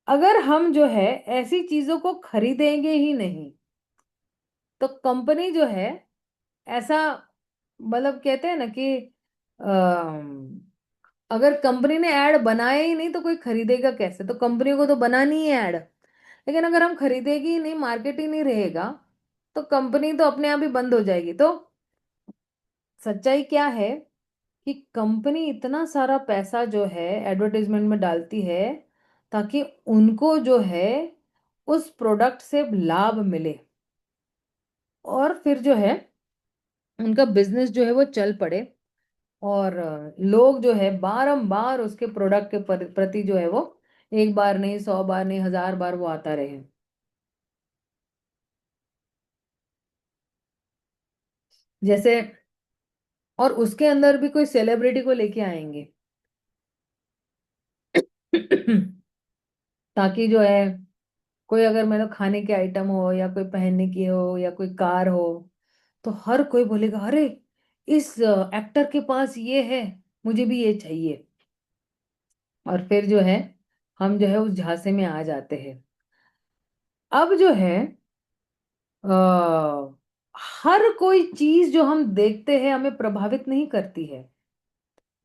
अगर हम जो है ऐसी चीजों को खरीदेंगे ही नहीं, तो कंपनी जो है ऐसा, मतलब कहते हैं ना कि अगर कंपनी ने ऐड बनाया ही नहीं तो कोई खरीदेगा कैसे, तो कंपनी को तो बनानी ही है ऐड। लेकिन अगर हम खरीदेगी ही नहीं, मार्केट ही नहीं रहेगा, तो कंपनी तो अपने आप ही बंद हो जाएगी। तो सच्चाई क्या है कि कंपनी इतना सारा पैसा जो है एडवर्टाइजमेंट में डालती है, ताकि उनको जो है उस प्रोडक्ट से लाभ मिले, और फिर जो है उनका बिजनेस जो है वो चल पड़े, और लोग जो है बारंबार उसके प्रोडक्ट के प्रति जो है वो एक बार नहीं, 100 बार नहीं, 1000 बार वो आता रहे। जैसे, और उसके अंदर भी कोई सेलिब्रिटी को लेके आएंगे ताकि जो है कोई अगर मतलब खाने के आइटम हो, या कोई पहनने की हो, या कोई कार हो, तो हर कोई बोलेगा अरे इस एक्टर के पास ये है, मुझे भी ये चाहिए। और फिर जो है हम जो है उस झांसे में आ जाते हैं। अब जो है आ, हर कोई चीज जो हम देखते हैं हमें प्रभावित नहीं करती है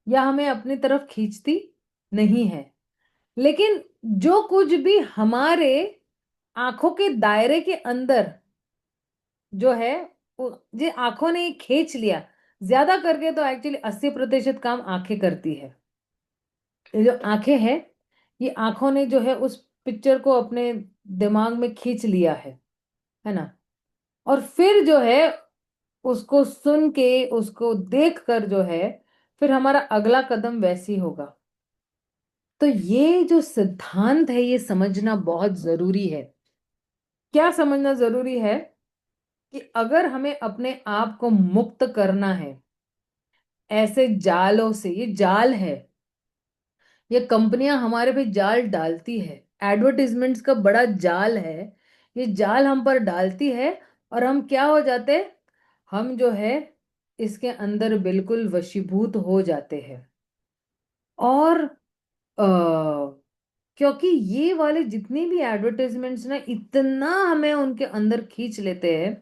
या हमें अपनी तरफ खींचती नहीं है, लेकिन जो कुछ भी हमारे आंखों के दायरे के अंदर जो है जो आंखों ने खींच लिया, ज्यादा करके तो एक्चुअली 80% काम आंखें करती है। ये जो आंखें हैं, ये आंखों ने जो है उस पिक्चर को अपने दिमाग में खींच लिया है ना। और फिर जो है उसको सुन के उसको देख कर जो है फिर हमारा अगला कदम वैसी होगा। तो ये जो सिद्धांत है ये समझना बहुत जरूरी है। क्या समझना जरूरी है? कि अगर हमें अपने आप को मुक्त करना है ऐसे जालों से, ये जाल है, ये कंपनियां हमारे पे जाल डालती है, एडवर्टीजमेंट्स का बड़ा जाल है, ये जाल हम पर डालती है और हम क्या हो जाते, हम जो है इसके अंदर बिल्कुल वशीभूत हो जाते हैं। और क्योंकि ये वाले जितनी भी एडवर्टाइजमेंट्स ना इतना हमें उनके अंदर खींच लेते हैं,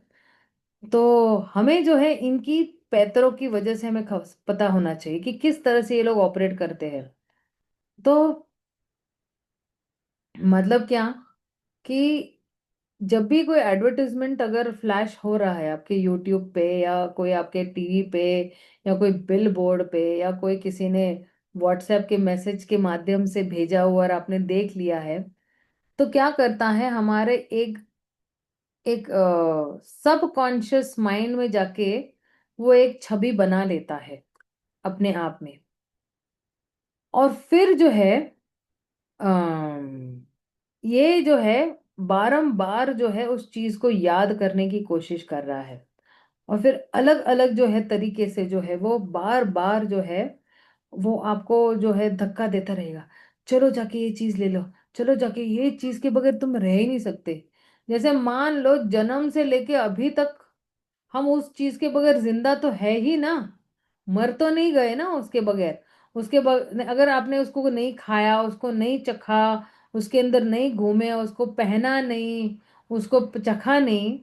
तो हमें जो है इनकी पैतरों की वजह से हमें पता होना चाहिए कि किस तरह से ये लोग ऑपरेट करते हैं। तो मतलब क्या कि जब भी कोई एडवर्टाइजमेंट अगर फ्लैश हो रहा है आपके यूट्यूब पे या कोई आपके टीवी पे या कोई बिल बोर्ड पे या कोई किसी ने व्हाट्सएप के मैसेज के माध्यम से भेजा हुआ और आपने देख लिया है, तो क्या करता है हमारे एक एक सब कॉन्शियस माइंड में जाके वो एक छवि बना लेता है अपने आप में। और फिर जो है ये जो है बारंबार जो है उस चीज को याद करने की कोशिश कर रहा है और फिर अलग अलग जो है तरीके से जो है वो बार बार जो है वो आपको जो है धक्का देता रहेगा। चलो जाके ये चीज ले लो, चलो जाके ये चीज के बगैर तुम रह ही नहीं सकते। जैसे मान लो जन्म से लेके अभी तक हम उस चीज के बगैर जिंदा तो है ही ना, मर तो नहीं गए ना उसके बगैर। अगर आपने उसको नहीं खाया, उसको नहीं चखा, उसके अंदर नहीं घूमे, उसको पहना नहीं, उसको चखा नहीं,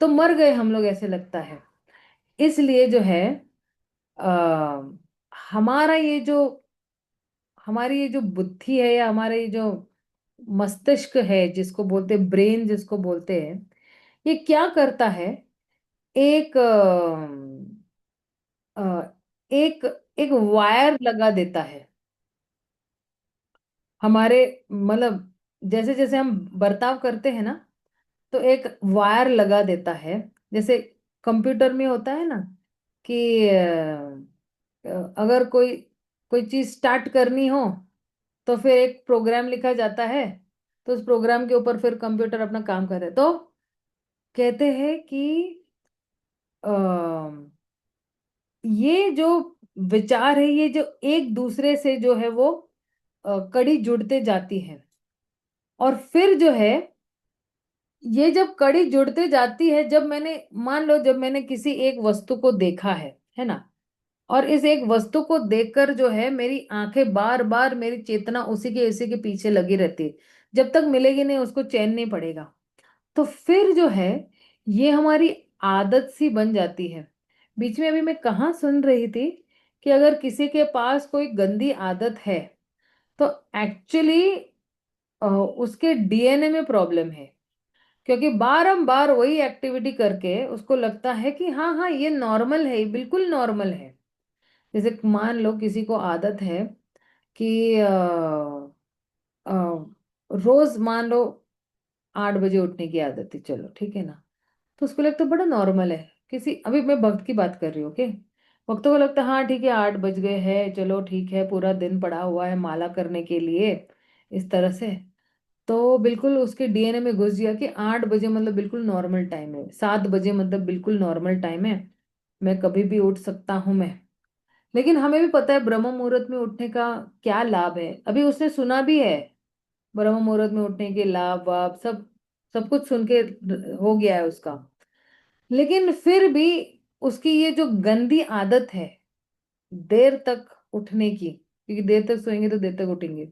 तो मर गए हम लोग ऐसे लगता है। इसलिए जो है आ, हमारा ये जो हमारी ये जो बुद्धि है या हमारा ये जो मस्तिष्क है जिसको बोलते हैं ब्रेन जिसको बोलते हैं, ये क्या करता है, एक अ, एक एक वायर लगा देता है हमारे, मतलब जैसे जैसे हम बर्ताव करते हैं ना, तो एक वायर लगा देता है। जैसे कंप्यूटर में होता है ना कि अगर कोई कोई चीज स्टार्ट करनी हो तो फिर एक प्रोग्राम लिखा जाता है, तो उस प्रोग्राम के ऊपर फिर कंप्यूटर अपना काम करे। तो कहते हैं कि अ, ये जो विचार है ये जो एक दूसरे से जो है वो कड़ी जुड़ते जाती है। और फिर जो है ये जब कड़ी जुड़ते जाती है, जब मैंने मान लो जब मैंने किसी एक वस्तु को देखा है ना, और इस एक वस्तु को देखकर जो है मेरी आंखें बार बार मेरी चेतना उसी के पीछे लगी रहती है, जब तक मिलेगी नहीं उसको चैन नहीं पड़ेगा। तो फिर जो है ये हमारी आदत सी बन जाती है। बीच में अभी मैं कहाँ सुन रही थी कि अगर किसी के पास कोई गंदी आदत है तो एक्चुअली उसके डीएनए में प्रॉब्लम है, क्योंकि बारंबार वही एक्टिविटी करके उसको लगता है कि हाँ हाँ ये नॉर्मल है, ये बिल्कुल नॉर्मल है। जैसे मान लो किसी को आदत है कि अ, रोज मान लो 8 बजे उठने की आदत है, चलो ठीक है ना, तो उसको लगता है बड़ा नॉर्मल है। किसी अभी मैं वक्त की बात कर रही हूँ, ओके, वक्तों को लगता है हाँ ठीक है 8 बज गए हैं, चलो ठीक है पूरा दिन पड़ा हुआ है माला करने के लिए, इस तरह से। तो बिल्कुल उसके डीएनए में घुस गया कि 8 बजे मतलब बिल्कुल नॉर्मल टाइम है, 7 बजे मतलब बिल्कुल नॉर्मल टाइम है, मैं कभी भी उठ सकता हूँ मैं। लेकिन हमें भी पता है ब्रह्म मुहूर्त में उठने का क्या लाभ है, अभी उसने सुना भी है ब्रह्म मुहूर्त में उठने के लाभ वाभ सब, सब कुछ सुन के हो गया है उसका। लेकिन फिर भी उसकी ये जो गंदी आदत है देर तक उठने की, क्योंकि देर तक सोएंगे तो देर तक उठेंगे।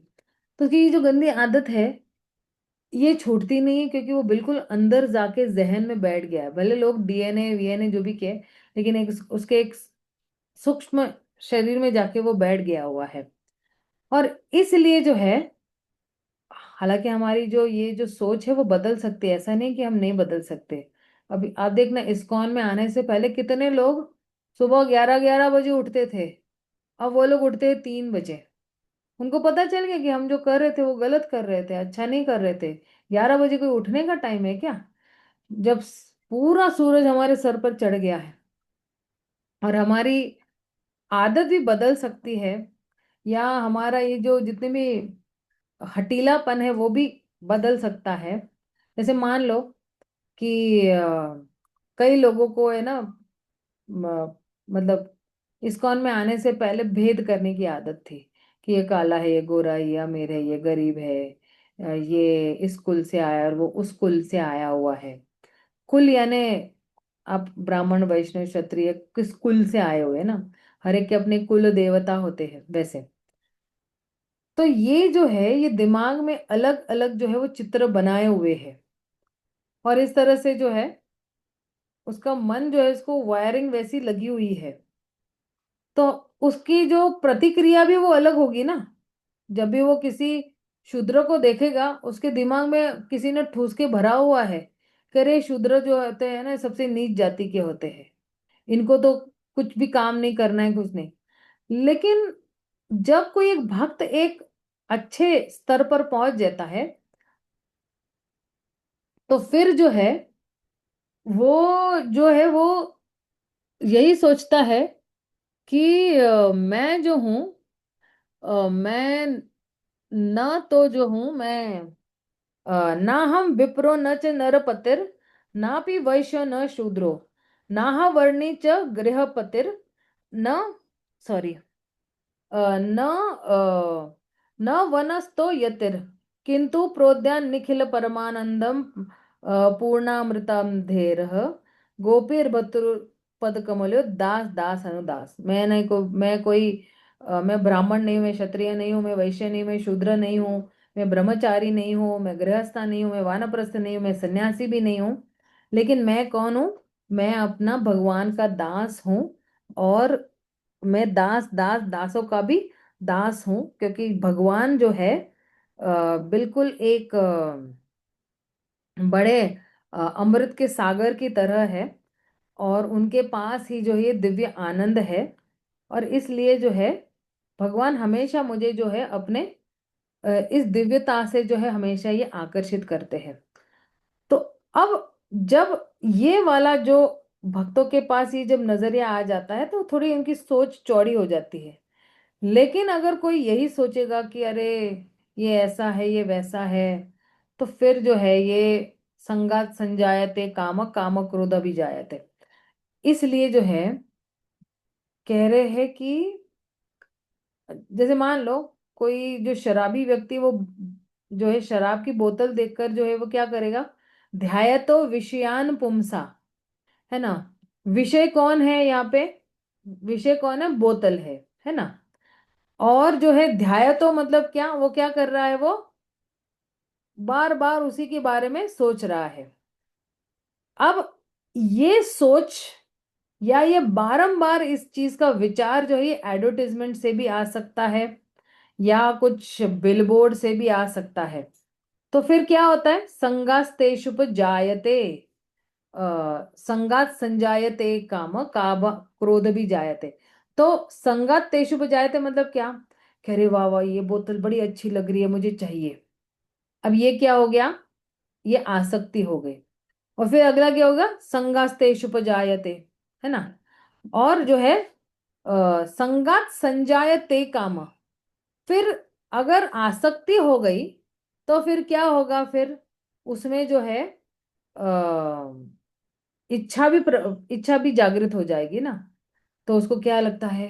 तो उसकी ये जो गंदी आदत है ये छूटती नहीं है, क्योंकि वो बिल्कुल अंदर जाके जहन में बैठ गया है। भले लोग डीएनए वीएनए जो भी कहे, लेकिन एक उसके एक सूक्ष्म शरीर में जाके वो बैठ गया हुआ है। और इसलिए जो है, हालांकि हमारी जो ये जो सोच है वो बदल सकती है, ऐसा नहीं कि हम नहीं बदल सकते। अभी आप देखना, इस्कॉन में आने से पहले कितने लोग सुबह 11-11 बजे उठते थे, अब वो लोग उठते हैं 3 बजे। उनको पता चल गया कि हम जो कर रहे थे वो गलत कर रहे थे, अच्छा नहीं कर रहे थे। 11 बजे कोई उठने का टाइम है क्या, जब पूरा सूरज हमारे सर पर चढ़ गया है। और हमारी आदत भी बदल सकती है, या हमारा ये जो जितने भी हटीलापन है वो भी बदल सकता है। जैसे मान लो कि कई लोगों को है ना, मतलब इस्कॉन में आने से पहले भेद करने की आदत थी कि ये काला है, ये गोरा है, ये अमीर है, ये गरीब है, ये इस कुल से आया और वो उस कुल से आया हुआ है। कुल यानी आप ब्राह्मण वैष्णव क्षत्रिय किस कुल से आए हुए हैं ना, हर एक के अपने कुल देवता होते हैं वैसे। तो ये जो है ये दिमाग में अलग अलग जो है वो चित्र बनाए हुए है, और इस तरह से जो है उसका मन जो है उसको वायरिंग वैसी लगी हुई है। तो उसकी जो प्रतिक्रिया भी वो अलग होगी ना। जब भी वो किसी शूद्र को देखेगा, उसके दिमाग में किसी ने ठूस के भरा हुआ है कि अरे शूद्र जो होते हैं ना सबसे नीच जाति के होते हैं, इनको तो कुछ भी काम नहीं करना है, कुछ नहीं। लेकिन जब कोई एक भक्त एक अच्छे स्तर पर पहुंच जाता है, तो फिर जो है वो जो है वो यही सोचता है कि मैं जो हूँ, मैं न तो जो हूँ मैं, ना हम विप्रो न च नरपतिर, नापि वैश्य न शूद्रो, नाह वर्णी च गृहपतिर, न, सॉरी, न न वनस्तो यतिर, किंतु प्रोद्यान निखिल परमानंदम पूर्णामृतम धीरः, गोपीर भतुर पद कमलो दास दास अनुदास। मैं नहीं को मैं कोई मैं ब्राह्मण नहीं हूँ, मैं क्षत्रिय नहीं हूँ, मैं वैश्य नहीं हूँ, मैं शूद्र नहीं हूँ, मैं ब्रह्मचारी नहीं हूँ, मैं गृहस्था नहीं हूँ, मैं वानप्रस्थ नहीं हूँ, मैं सन्यासी भी नहीं हूँ। लेकिन मैं कौन हूँ, मैं अपना भगवान का दास हूँ। और मैं दास दास दासों का भी दास हूँ, क्योंकि भगवान जो है बिल्कुल एक बड़े अमृत के सागर की तरह है, और उनके पास ही जो ये दिव्य आनंद है। और इसलिए जो है भगवान हमेशा मुझे जो है अपने इस दिव्यता से जो है हमेशा ये आकर्षित करते हैं। तो अब जब ये वाला जो भक्तों के पास ये जब नजरिया आ जाता है तो थोड़ी उनकी सोच चौड़ी हो जाती है। लेकिन अगर कोई यही सोचेगा कि अरे ये ऐसा है ये वैसा है, तो फिर जो है ये संगात संजायते कामक कामक क्रोध अभिजायते। इसलिए जो है कह रहे हैं कि जैसे मान लो कोई जो शराबी व्यक्ति, वो जो है शराब की बोतल देखकर जो है वो क्या करेगा, ध्यायतो विषयान पुंसा, है ना। विषय कौन है यहाँ पे, विषय कौन है, बोतल है ना। और जो है ध्यायतो मतलब क्या, वो क्या कर रहा है, वो बार बार उसी के बारे में सोच रहा है। अब ये सोच या ये बारंबार इस चीज का विचार जो है ये एडवर्टीजमेंट से भी आ सकता है, या कुछ बिलबोर्ड से भी आ सकता है। तो फिर क्या होता है, संगास्तेषुप जायते, संगात संजायते काम काब क्रोध भी जायते। तो संगात तेषुप जायते मतलब क्या, कह रहे वाह वाह ये बोतल बड़ी अच्छी लग रही है, मुझे चाहिए। अब ये क्या हो गया, ये आसक्ति हो गई। और फिर अगला क्या होगा, संगास्तेषुप जायते, है ना। और जो है संगात संजायते काम, फिर अगर आसक्ति हो गई तो फिर क्या होगा, फिर उसमें जो है इच्छा भी जागृत हो जाएगी ना। तो उसको क्या लगता है,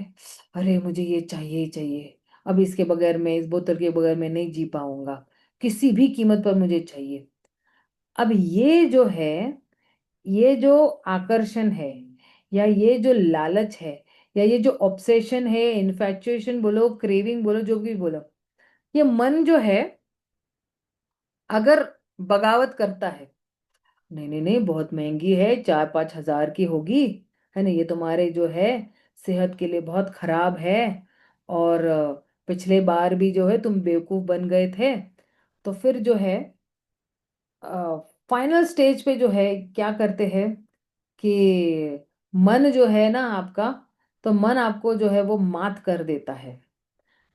अरे मुझे ये चाहिए ही चाहिए, अब इसके बगैर मैं, इस बोतल के बगैर मैं नहीं जी पाऊंगा, किसी भी कीमत पर मुझे चाहिए। अब ये जो है, ये जो आकर्षण है या ये जो लालच है, या ये जो ऑब्सेशन है, इन्फैचुएशन बोलो, क्रेविंग बोलो, जो भी बोलो, ये मन जो है अगर बगावत करता है, नहीं नहीं नहीं बहुत महंगी है, 4-5 हज़ार की होगी, है ना, ये तुम्हारे जो है सेहत के लिए बहुत खराब है, और पिछले बार भी जो है तुम बेवकूफ बन गए थे, तो फिर जो है फाइनल स्टेज पे जो है क्या करते हैं कि मन जो है ना आपका, तो मन आपको जो है वो मात कर देता है,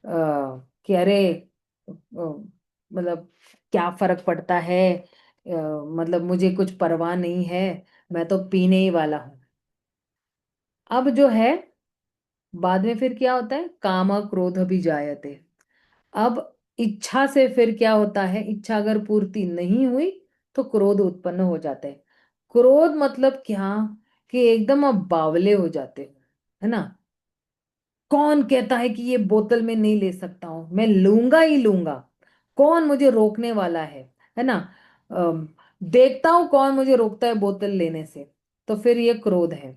कि अरे मतलब क्या फर्क पड़ता है, मतलब मुझे कुछ परवाह नहीं है, मैं तो पीने ही वाला हूं। अब जो है बाद में फिर क्या होता है, काम क्रोध भी जायते। अब इच्छा से फिर क्या होता है, इच्छा अगर पूर्ति नहीं हुई तो क्रोध उत्पन्न हो जाता है। क्रोध मतलब क्या, कि एकदम आप बावले हो जाते हो, है ना। कौन कहता है कि ये बोतल में नहीं ले सकता हूं, मैं लूंगा ही लूंगा, कौन मुझे रोकने वाला है ना। अम, देखता हूं कौन मुझे रोकता है बोतल लेने से। तो फिर ये क्रोध है,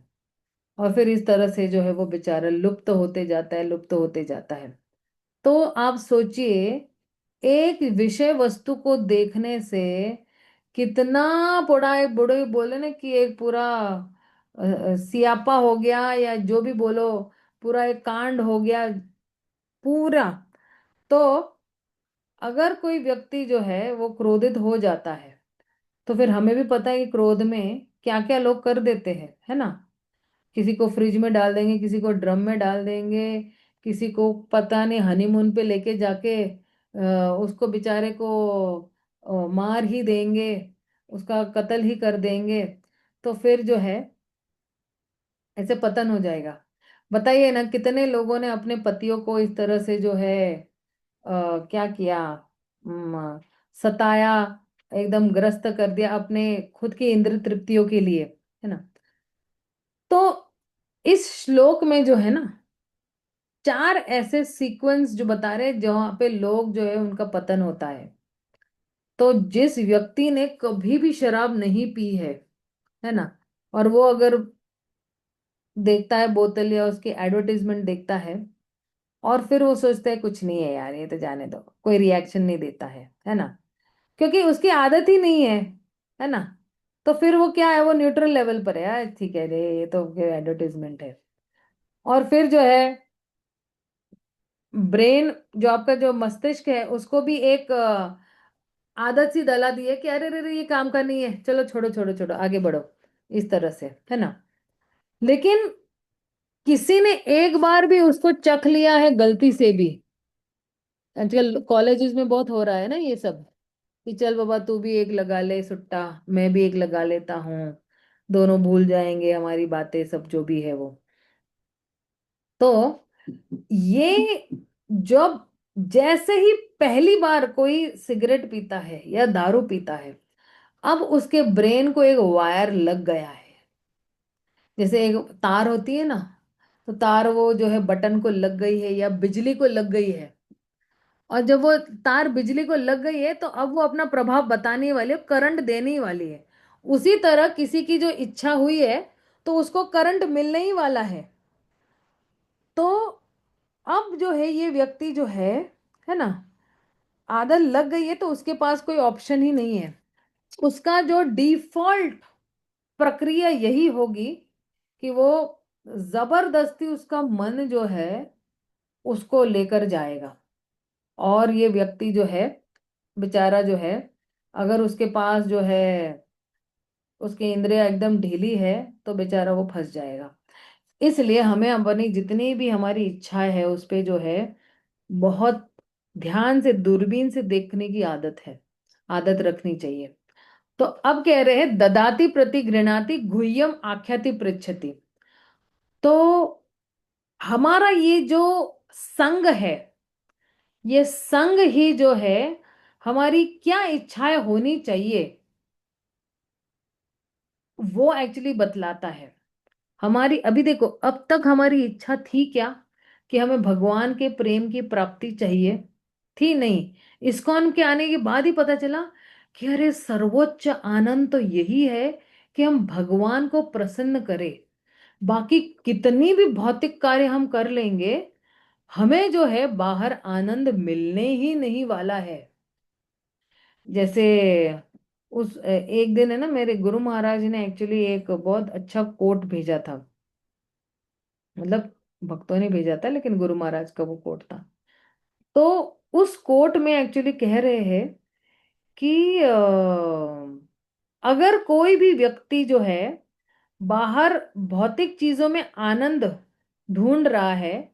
और फिर इस तरह से जो है वो बेचारा लुप्त होते जाता है, लुप्त होते जाता है। तो आप सोचिए, एक विषय वस्तु को देखने से कितना बड़ा, एक बड़े बोले ना कि एक पूरा सियापा हो गया, या जो भी बोलो, पूरा एक कांड हो गया पूरा। तो अगर कोई व्यक्ति जो है वो क्रोधित हो जाता है, तो फिर हमें भी पता है कि क्रोध में क्या क्या लोग कर देते हैं, है ना। किसी को फ्रिज में डाल देंगे, किसी को ड्रम में डाल देंगे, किसी को पता नहीं हनीमून पे लेके जाके उसको बेचारे को मार ही देंगे, उसका कत्ल ही कर देंगे। तो फिर जो है ऐसे पतन हो जाएगा। बताइए ना, कितने लोगों ने अपने पतियों को इस तरह से जो है क्या किया, सताया, एकदम ग्रस्त कर दिया अपने खुद की इंद्र तृप्तियों के लिए, है ना। तो इस श्लोक में जो है ना 4 ऐसे सीक्वेंस जो बता रहे हैं जहां पे लोग जो है उनका पतन होता है। तो जिस व्यक्ति ने कभी भी शराब नहीं पी है ना, और वो अगर देखता है बोतल या उसकी एडवर्टीजमेंट देखता है, और फिर वो सोचता है कुछ नहीं है यार, ये तो जाने दो, कोई रिएक्शन नहीं देता है ना, क्योंकि उसकी आदत ही नहीं है ना। तो फिर वो क्या है, वो न्यूट्रल लेवल पर है, यार ठीक है रे, ये तो एडवर्टीजमेंट है। और फिर जो है ब्रेन, जो आपका जो मस्तिष्क है, उसको भी एक आदत सी डला दी है कि अरे रे रे ये काम का नहीं है, चलो छोड़ो छोड़ो छोड़ो, आगे बढ़ो, इस तरह से, है ना। लेकिन किसी ने एक बार भी उसको चख लिया है गलती से भी, आजकल कॉलेजेस में बहुत हो रहा है ना ये सब, कि चल बाबा तू भी एक लगा ले सुट्टा, मैं भी एक लगा लेता हूँ, दोनों भूल जाएंगे हमारी बातें सब जो भी है वो। तो ये जब जैसे ही पहली बार कोई सिगरेट पीता है या दारू पीता है, अब उसके ब्रेन को एक वायर लग गया है, जैसे एक तार होती है ना, तो तार वो जो है बटन को लग गई है या बिजली को लग गई है। और जब वो तार बिजली को लग गई है, तो अब वो अपना प्रभाव बताने वाली है, करंट देने ही वाली है। उसी तरह किसी की जो इच्छा हुई है, तो उसको करंट मिलने ही वाला है। तो अब जो है ये व्यक्ति जो है ना, आदत लग गई है, तो उसके पास कोई ऑप्शन ही नहीं है। उसका जो डिफॉल्ट प्रक्रिया यही होगी कि वो जबरदस्ती उसका मन जो है उसको लेकर जाएगा। और ये व्यक्ति जो है बेचारा जो है, अगर उसके पास जो है उसकी इंद्रियां एकदम ढीली है, तो बेचारा वो फंस जाएगा। इसलिए हमें अपनी जितनी भी हमारी इच्छा है उस पे जो है बहुत ध्यान से, दूरबीन से देखने की आदत है, आदत रखनी चाहिए। तो अब कह रहे हैं ददाति प्रति गृणाति गुह्यम आख्याति पृच्छति। तो हमारा ये जो संग है, ये संग ही जो है हमारी क्या इच्छाएं होनी चाहिए वो एक्चुअली बतलाता है। हमारी अभी देखो, अब तक हमारी इच्छा थी क्या, कि हमें भगवान के प्रेम की प्राप्ति चाहिए, थी नहीं। इस्कॉन के आने के बाद ही पता चला कि अरे सर्वोच्च आनंद तो यही है कि हम भगवान को प्रसन्न करें, बाकी कितनी भी भौतिक कार्य हम कर लेंगे, हमें जो है बाहर आनंद मिलने ही नहीं वाला है। जैसे एक दिन है ना, मेरे गुरु महाराज ने एक्चुअली एक बहुत अच्छा कोट भेजा था। मतलब भक्तों ने भेजा था, लेकिन गुरु महाराज का वो कोट था। तो उस कोट में एक्चुअली कह रहे हैं कि अगर कोई भी व्यक्ति जो है बाहर भौतिक चीजों में आनंद ढूंढ रहा है,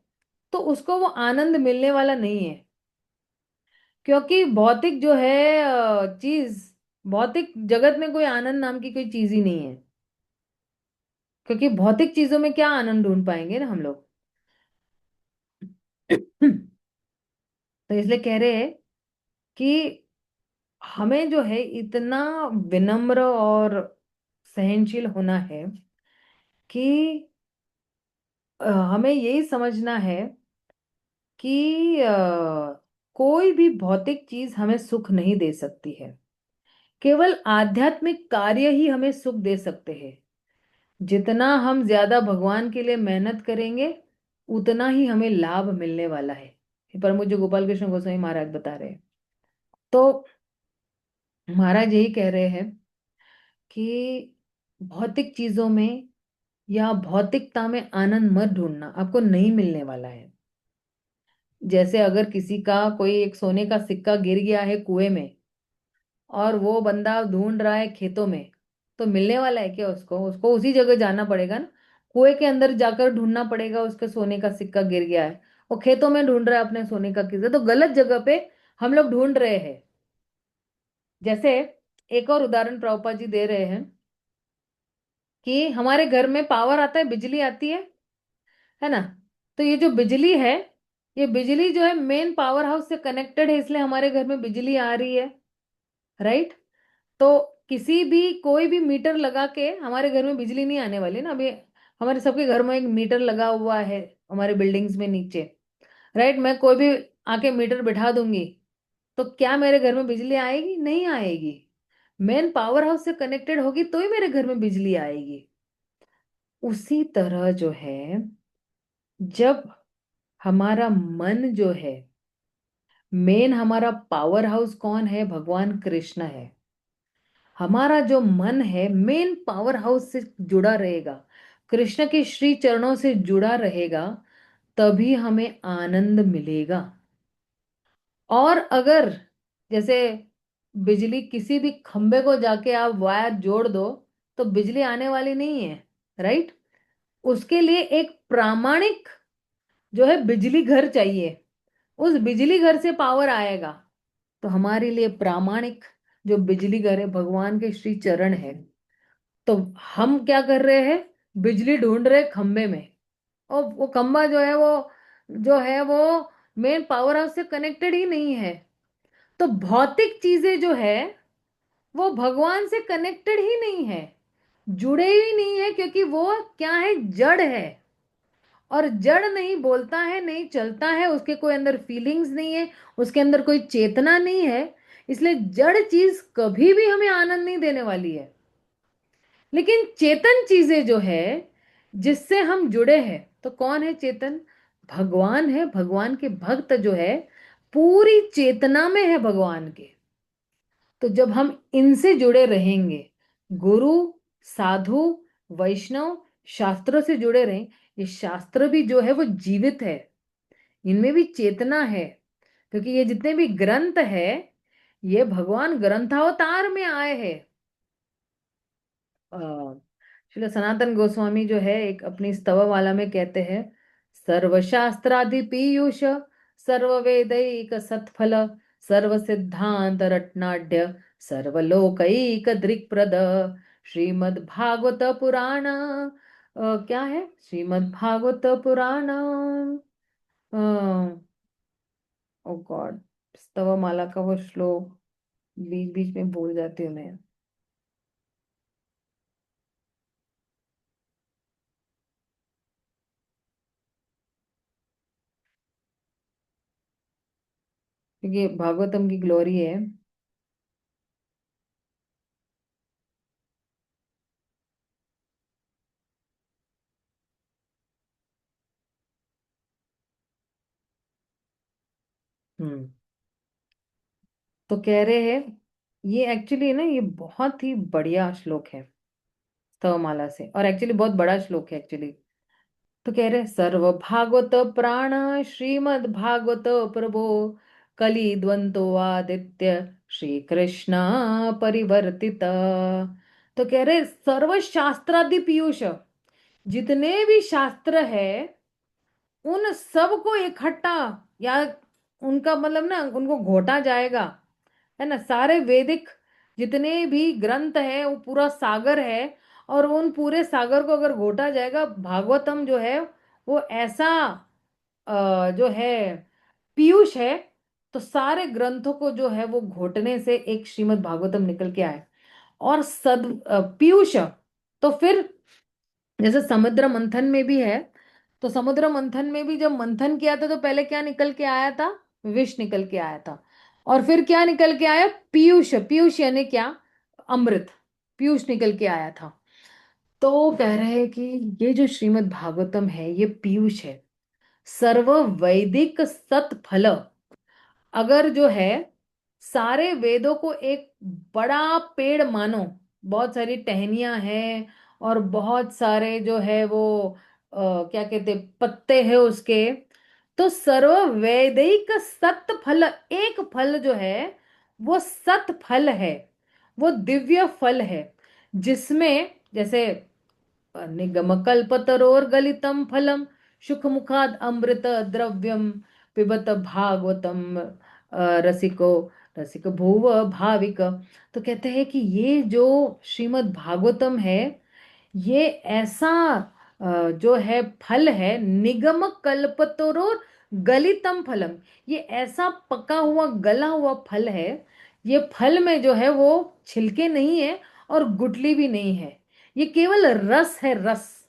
तो उसको वो आनंद मिलने वाला नहीं है। क्योंकि भौतिक जो है चीज, भौतिक जगत में कोई आनंद नाम की कोई चीज ही नहीं है। क्योंकि भौतिक चीजों में क्या आनंद ढूंढ पाएंगे ना हम लोग। तो इसलिए कह रहे हैं कि हमें जो है इतना विनम्र और सहनशील होना है कि हमें यही समझना है कि कोई भी भौतिक चीज हमें सुख नहीं दे सकती है। केवल आध्यात्मिक कार्य ही हमें सुख दे सकते हैं। जितना हम ज्यादा भगवान के लिए मेहनत करेंगे, उतना ही हमें लाभ मिलने वाला है। ये परम पूज्य गोपाल कृष्ण गोस्वामी महाराज बता रहे हैं। तो महाराज यही कह रहे हैं कि भौतिक चीजों में या भौतिकता में आनंद मत ढूंढना, आपको नहीं मिलने वाला है। जैसे अगर किसी का कोई एक सोने का सिक्का गिर गया है कुएं में, और वो बंदा ढूंढ रहा है खेतों में, तो मिलने वाला है क्या उसको? उसको उसी जगह जाना पड़ेगा ना। कुएं के अंदर जाकर ढूंढना पड़ेगा, उसके सोने का सिक्का गिर गया है। वो खेतों में ढूंढ रहा है अपने सोने का किस्सा, तो गलत जगह पे हम लोग ढूंढ रहे हैं। जैसे एक और उदाहरण प्रभुपाद जी दे रहे हैं कि हमारे घर में पावर आता है, बिजली आती है ना। तो ये जो बिजली है, ये बिजली जो है मेन पावर हाउस से कनेक्टेड है, इसलिए हमारे घर में बिजली आ रही है, राइट। तो किसी भी कोई भी मीटर लगा के हमारे घर में बिजली नहीं आने वाली ना। अभी हमारे सबके घर में एक मीटर लगा हुआ है, हमारे बिल्डिंग्स में नीचे, राइट। मैं कोई भी आके मीटर बिठा दूंगी, तो क्या मेरे घर में बिजली आएगी? नहीं आएगी। मेन पावर हाउस से कनेक्टेड होगी तो ही मेरे घर में बिजली आएगी। उसी तरह जो है, जब हमारा मन जो है, मेन हमारा पावर हाउस कौन है? भगवान कृष्ण है। हमारा जो मन है मेन पावर हाउस से जुड़ा रहेगा, कृष्ण के श्री चरणों से जुड़ा रहेगा, तभी हमें आनंद मिलेगा। और अगर जैसे बिजली, किसी भी खंबे को जाके आप वायर जोड़ दो, तो बिजली आने वाली नहीं है, राइट। उसके लिए एक प्रामाणिक जो है बिजली घर चाहिए, उस बिजली घर से पावर आएगा। तो हमारे लिए प्रामाणिक जो बिजली घर है भगवान के श्री चरण है। तो हम क्या कर रहे हैं? बिजली ढूंढ रहे खंबे में, और वो खंबा जो है वो मेन पावर हाउस से कनेक्टेड ही नहीं है। तो भौतिक चीजें जो है वो भगवान से कनेक्टेड ही नहीं है, जुड़े ही नहीं है, क्योंकि वो क्या है? जड़ है। और जड़ नहीं बोलता है, नहीं चलता है, उसके कोई अंदर फीलिंग्स नहीं है, उसके अंदर कोई चेतना नहीं है। इसलिए जड़ चीज कभी भी हमें आनंद नहीं देने वाली है। लेकिन चेतन चीजें जो है, जिससे हम जुड़े हैं, तो कौन है चेतन? भगवान है। भगवान के भक्त जो है पूरी चेतना में है भगवान के। तो जब हम इनसे जुड़े रहेंगे, गुरु, साधु, वैष्णव, शास्त्रों से जुड़े रहें, ये शास्त्र भी जो है वो जीवित है, इनमें भी चेतना है। क्योंकि ये जितने भी ग्रंथ है, ये भगवान ग्रंथावतार में आए हैं। श्रील सनातन गोस्वामी जो है एक अपनी स्तवमाला में कहते हैं, सर्वशास्त्रादि पीयूष, सर्ववेदैक सत्फल, सर्व सिद्धांत रत्नाढ्य, सर्वलोकैक दृक्प्रद, श्रीमद् भागवत पुराण। क्या है? श्रीमद् भागवत पुराण। ओ गॉड, स्तवमाला का वो श्लोक बीच बीच में भूल जाती हूँ मैं। क्योंकि भागवतम की ग्लोरी है। हम्म। तो कह रहे हैं ये एक्चुअली ना ये बहुत ही बढ़िया श्लोक है स्तवमाला से, और एक्चुअली बहुत बड़ा श्लोक है एक्चुअली। तो कह रहे सर्व भागवत प्राण श्रीमद् भागवत प्रभो कलि द्वंद्व आदित्य श्री कृष्ण परिवर्तित। तो कह रहे सर्व शास्त्रादि पीयूष, जितने भी शास्त्र है उन सब को इकट्ठा, या उनका मतलब ना उनको घोटा जाएगा, है ना। सारे वैदिक जितने भी ग्रंथ है वो पूरा सागर है, और उन पूरे सागर को अगर घोटा जाएगा, भागवतम जो है वो ऐसा जो है पीयूष है। तो सारे ग्रंथों को जो है वो घोटने से एक श्रीमद् भागवतम निकल के आए। और सद पीयूष, तो फिर जैसे समुद्र मंथन में भी है, तो समुद्र मंथन में भी जब मंथन किया था तो पहले क्या निकल के आया था? विष निकल के आया था। और फिर क्या निकल के आया? पीयूष। पीयूष यानी क्या? अमृत। पीयूष निकल के आया था। तो कह रहे हैं कि ये जो श्रीमद् भागवतम है ये पीयूष है, सर्व वैदिक सत्फल। अगर जो है सारे वेदों को एक बड़ा पेड़ मानो, बहुत सारी टहनियां हैं और बहुत सारे जो है वो क्या कहते पत्ते हैं उसके, तो सर्व वैदिक सत फल, एक फल जो है वो सत फल है, वो दिव्य फल है, जिसमें जैसे निगमकल्पतरोर्गलितं फलम सुखमुखाद अमृत द्रव्यम पिबत भागवतम रसिको रसिक भुव भाविक। तो कहते हैं कि ये जो श्रीमद् भागवतम है ये ऐसा जो है फल है, निगम कल्पतरोर गलितम फलम, ये ऐसा पका हुआ गला हुआ फल है। ये फल में जो है वो छिलके नहीं है और गुठली भी नहीं है, ये केवल रस है, रस।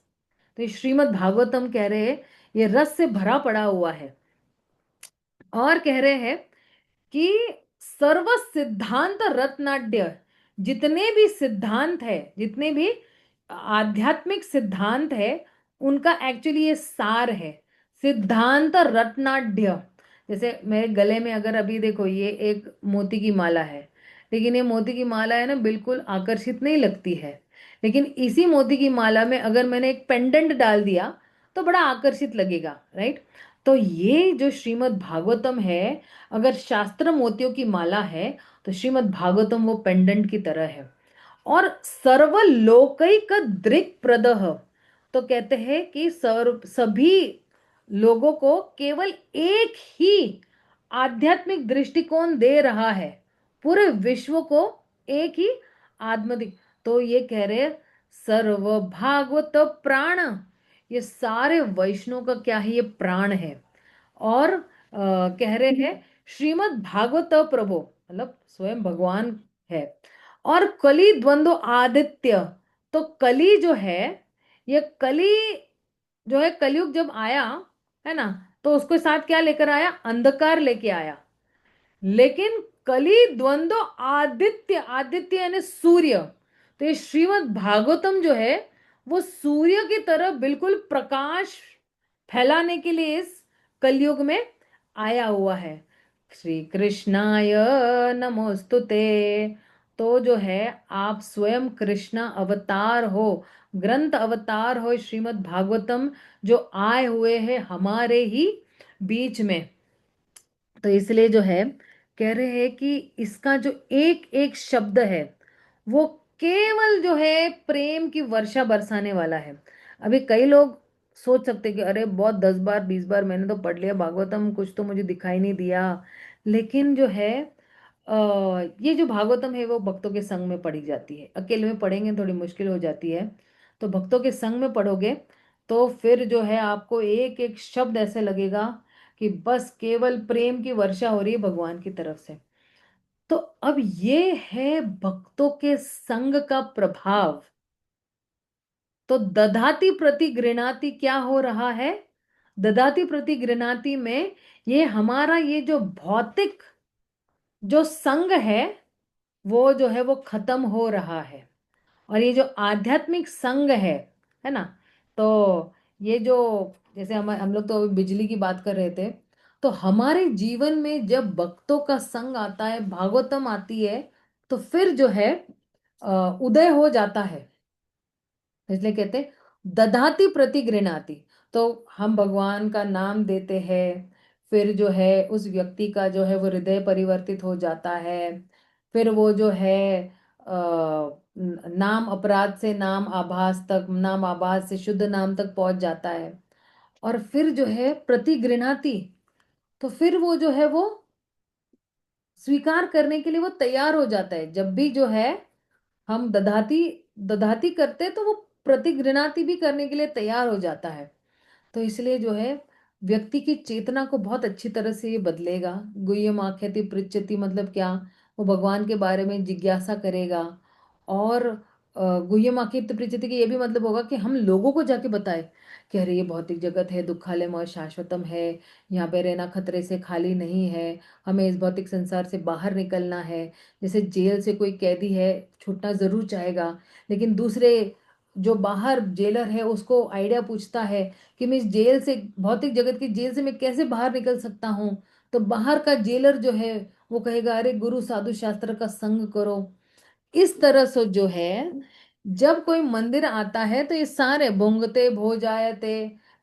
तो ये श्रीमद् भागवतम कह रहे हैं ये रस से भरा पड़ा हुआ है। और कह रहे हैं कि सर्व सिद्धांत रत्नाढ्य, जितने भी सिद्धांत है, जितने भी आध्यात्मिक सिद्धांत है उनका एक्चुअली ये सार है, सिद्धांत रत्नाढ्य। जैसे मेरे गले में अगर अभी देखो ये एक मोती की माला है, लेकिन ये मोती की माला है ना बिल्कुल आकर्षित नहीं लगती है, लेकिन इसी मोती की माला में अगर मैंने एक पेंडेंट डाल दिया तो बड़ा आकर्षित लगेगा, राइट। तो ये जो श्रीमद् भागवतम है, अगर शास्त्र मोतियों की माला है तो श्रीमद् भागवतम वो पेंडेंट की तरह है। और सर्वलोकैक दृक् प्रदह, तो कहते हैं कि सर्व सभी लोगों को केवल एक ही आध्यात्मिक दृष्टिकोण दे रहा है, पूरे विश्व को एक ही आत्मिक। तो ये कह रहे हैं सर्व भागवत प्राण, ये सारे वैष्णव का क्या है? ये प्राण है। और कह रहे हैं श्रीमद् भागवत प्रभु, मतलब स्वयं भगवान है। और कली द्वंद्व आदित्य, तो कली जो है, ये कली जो है कलयुग जब आया है ना, तो उसके साथ क्या लेकर आया? अंधकार लेके आया। लेकिन कली द्वंद्व आदित्य, आदित्य यानी सूर्य, तो ये श्रीमद् भागवतम जो है वो सूर्य की तरह बिल्कुल प्रकाश फैलाने के लिए इस कलयुग में आया हुआ है। श्री कृष्णाय नमोस्तुते। तो जो है आप स्वयं कृष्ण अवतार हो, ग्रंथ अवतार हो, श्रीमद् भागवतम जो आए हुए हैं हमारे ही बीच में। तो इसलिए जो है कह रहे हैं कि इसका जो एक एक शब्द है वो केवल जो है प्रेम की वर्षा बरसाने वाला है। अभी कई लोग सोच सकते हैं कि अरे बहुत 10 बार 20 बार मैंने तो पढ़ लिया भागवतम, कुछ तो मुझे दिखाई नहीं दिया। लेकिन जो है ये जो भागवतम है वो भक्तों के संग में पढ़ी जाती है, अकेले में पढ़ेंगे थोड़ी मुश्किल हो जाती है। तो भक्तों के संग में पढ़ोगे तो फिर जो है आपको एक एक शब्द ऐसे लगेगा कि बस केवल प्रेम की वर्षा हो रही है भगवान की तरफ से। तो अब ये है भक्तों के संग का प्रभाव। तो दधाति प्रति गृणाति क्या हो रहा है? दधाति प्रति गृणाति में ये हमारा ये जो भौतिक जो संग है वो जो है वो खत्म हो रहा है, और ये जो आध्यात्मिक संग है ना। तो ये जो जैसे हम लोग तो अभी बिजली की बात कर रहे थे, तो हमारे जीवन में जब भक्तों का संग आता है, भागवतम आती है, तो फिर जो है उदय हो जाता है। इसलिए कहते हैं दधाति प्रति गृणाति। तो हम भगवान का नाम देते हैं, फिर जो है उस व्यक्ति का जो है वो हृदय परिवर्तित हो जाता है। फिर वो जो है नाम अपराध से नाम आभास तक, नाम आभास से शुद्ध नाम तक पहुंच जाता है। और फिर जो है प्रति गृणाति, तो फिर वो जो है वो स्वीकार करने के लिए वो तैयार हो जाता है। जब भी जो है हम दधाती दधाती करते तो वो प्रतिगृणाती भी करने के लिए तैयार हो जाता है। तो इसलिए जो है व्यक्ति की चेतना को बहुत अच्छी तरह से ये बदलेगा। गुह्यम आख्यति पृच्छति मतलब क्या, वो भगवान के बारे में जिज्ञासा करेगा। और गुह्यम आख्यति पृच्छति का ये भी मतलब होगा कि हम लोगों को जाके बताए कि अरे ये भौतिक जगत है, दुखालयम और शाश्वतम है, यहाँ पे रहना खतरे से खाली नहीं है, हमें इस भौतिक संसार से बाहर निकलना है। जैसे जेल से कोई कैदी है, छूटना जरूर चाहेगा, लेकिन दूसरे जो बाहर जेलर है उसको आइडिया पूछता है कि मैं इस जेल से, भौतिक जगत की जेल से मैं कैसे बाहर निकल सकता हूँ। तो बाहर का जेलर जो है वो कहेगा अरे गुरु साधु शास्त्र का संग करो। इस तरह से जो है जब कोई मंदिर आता है तो ये सारे भोंगते भो जायते,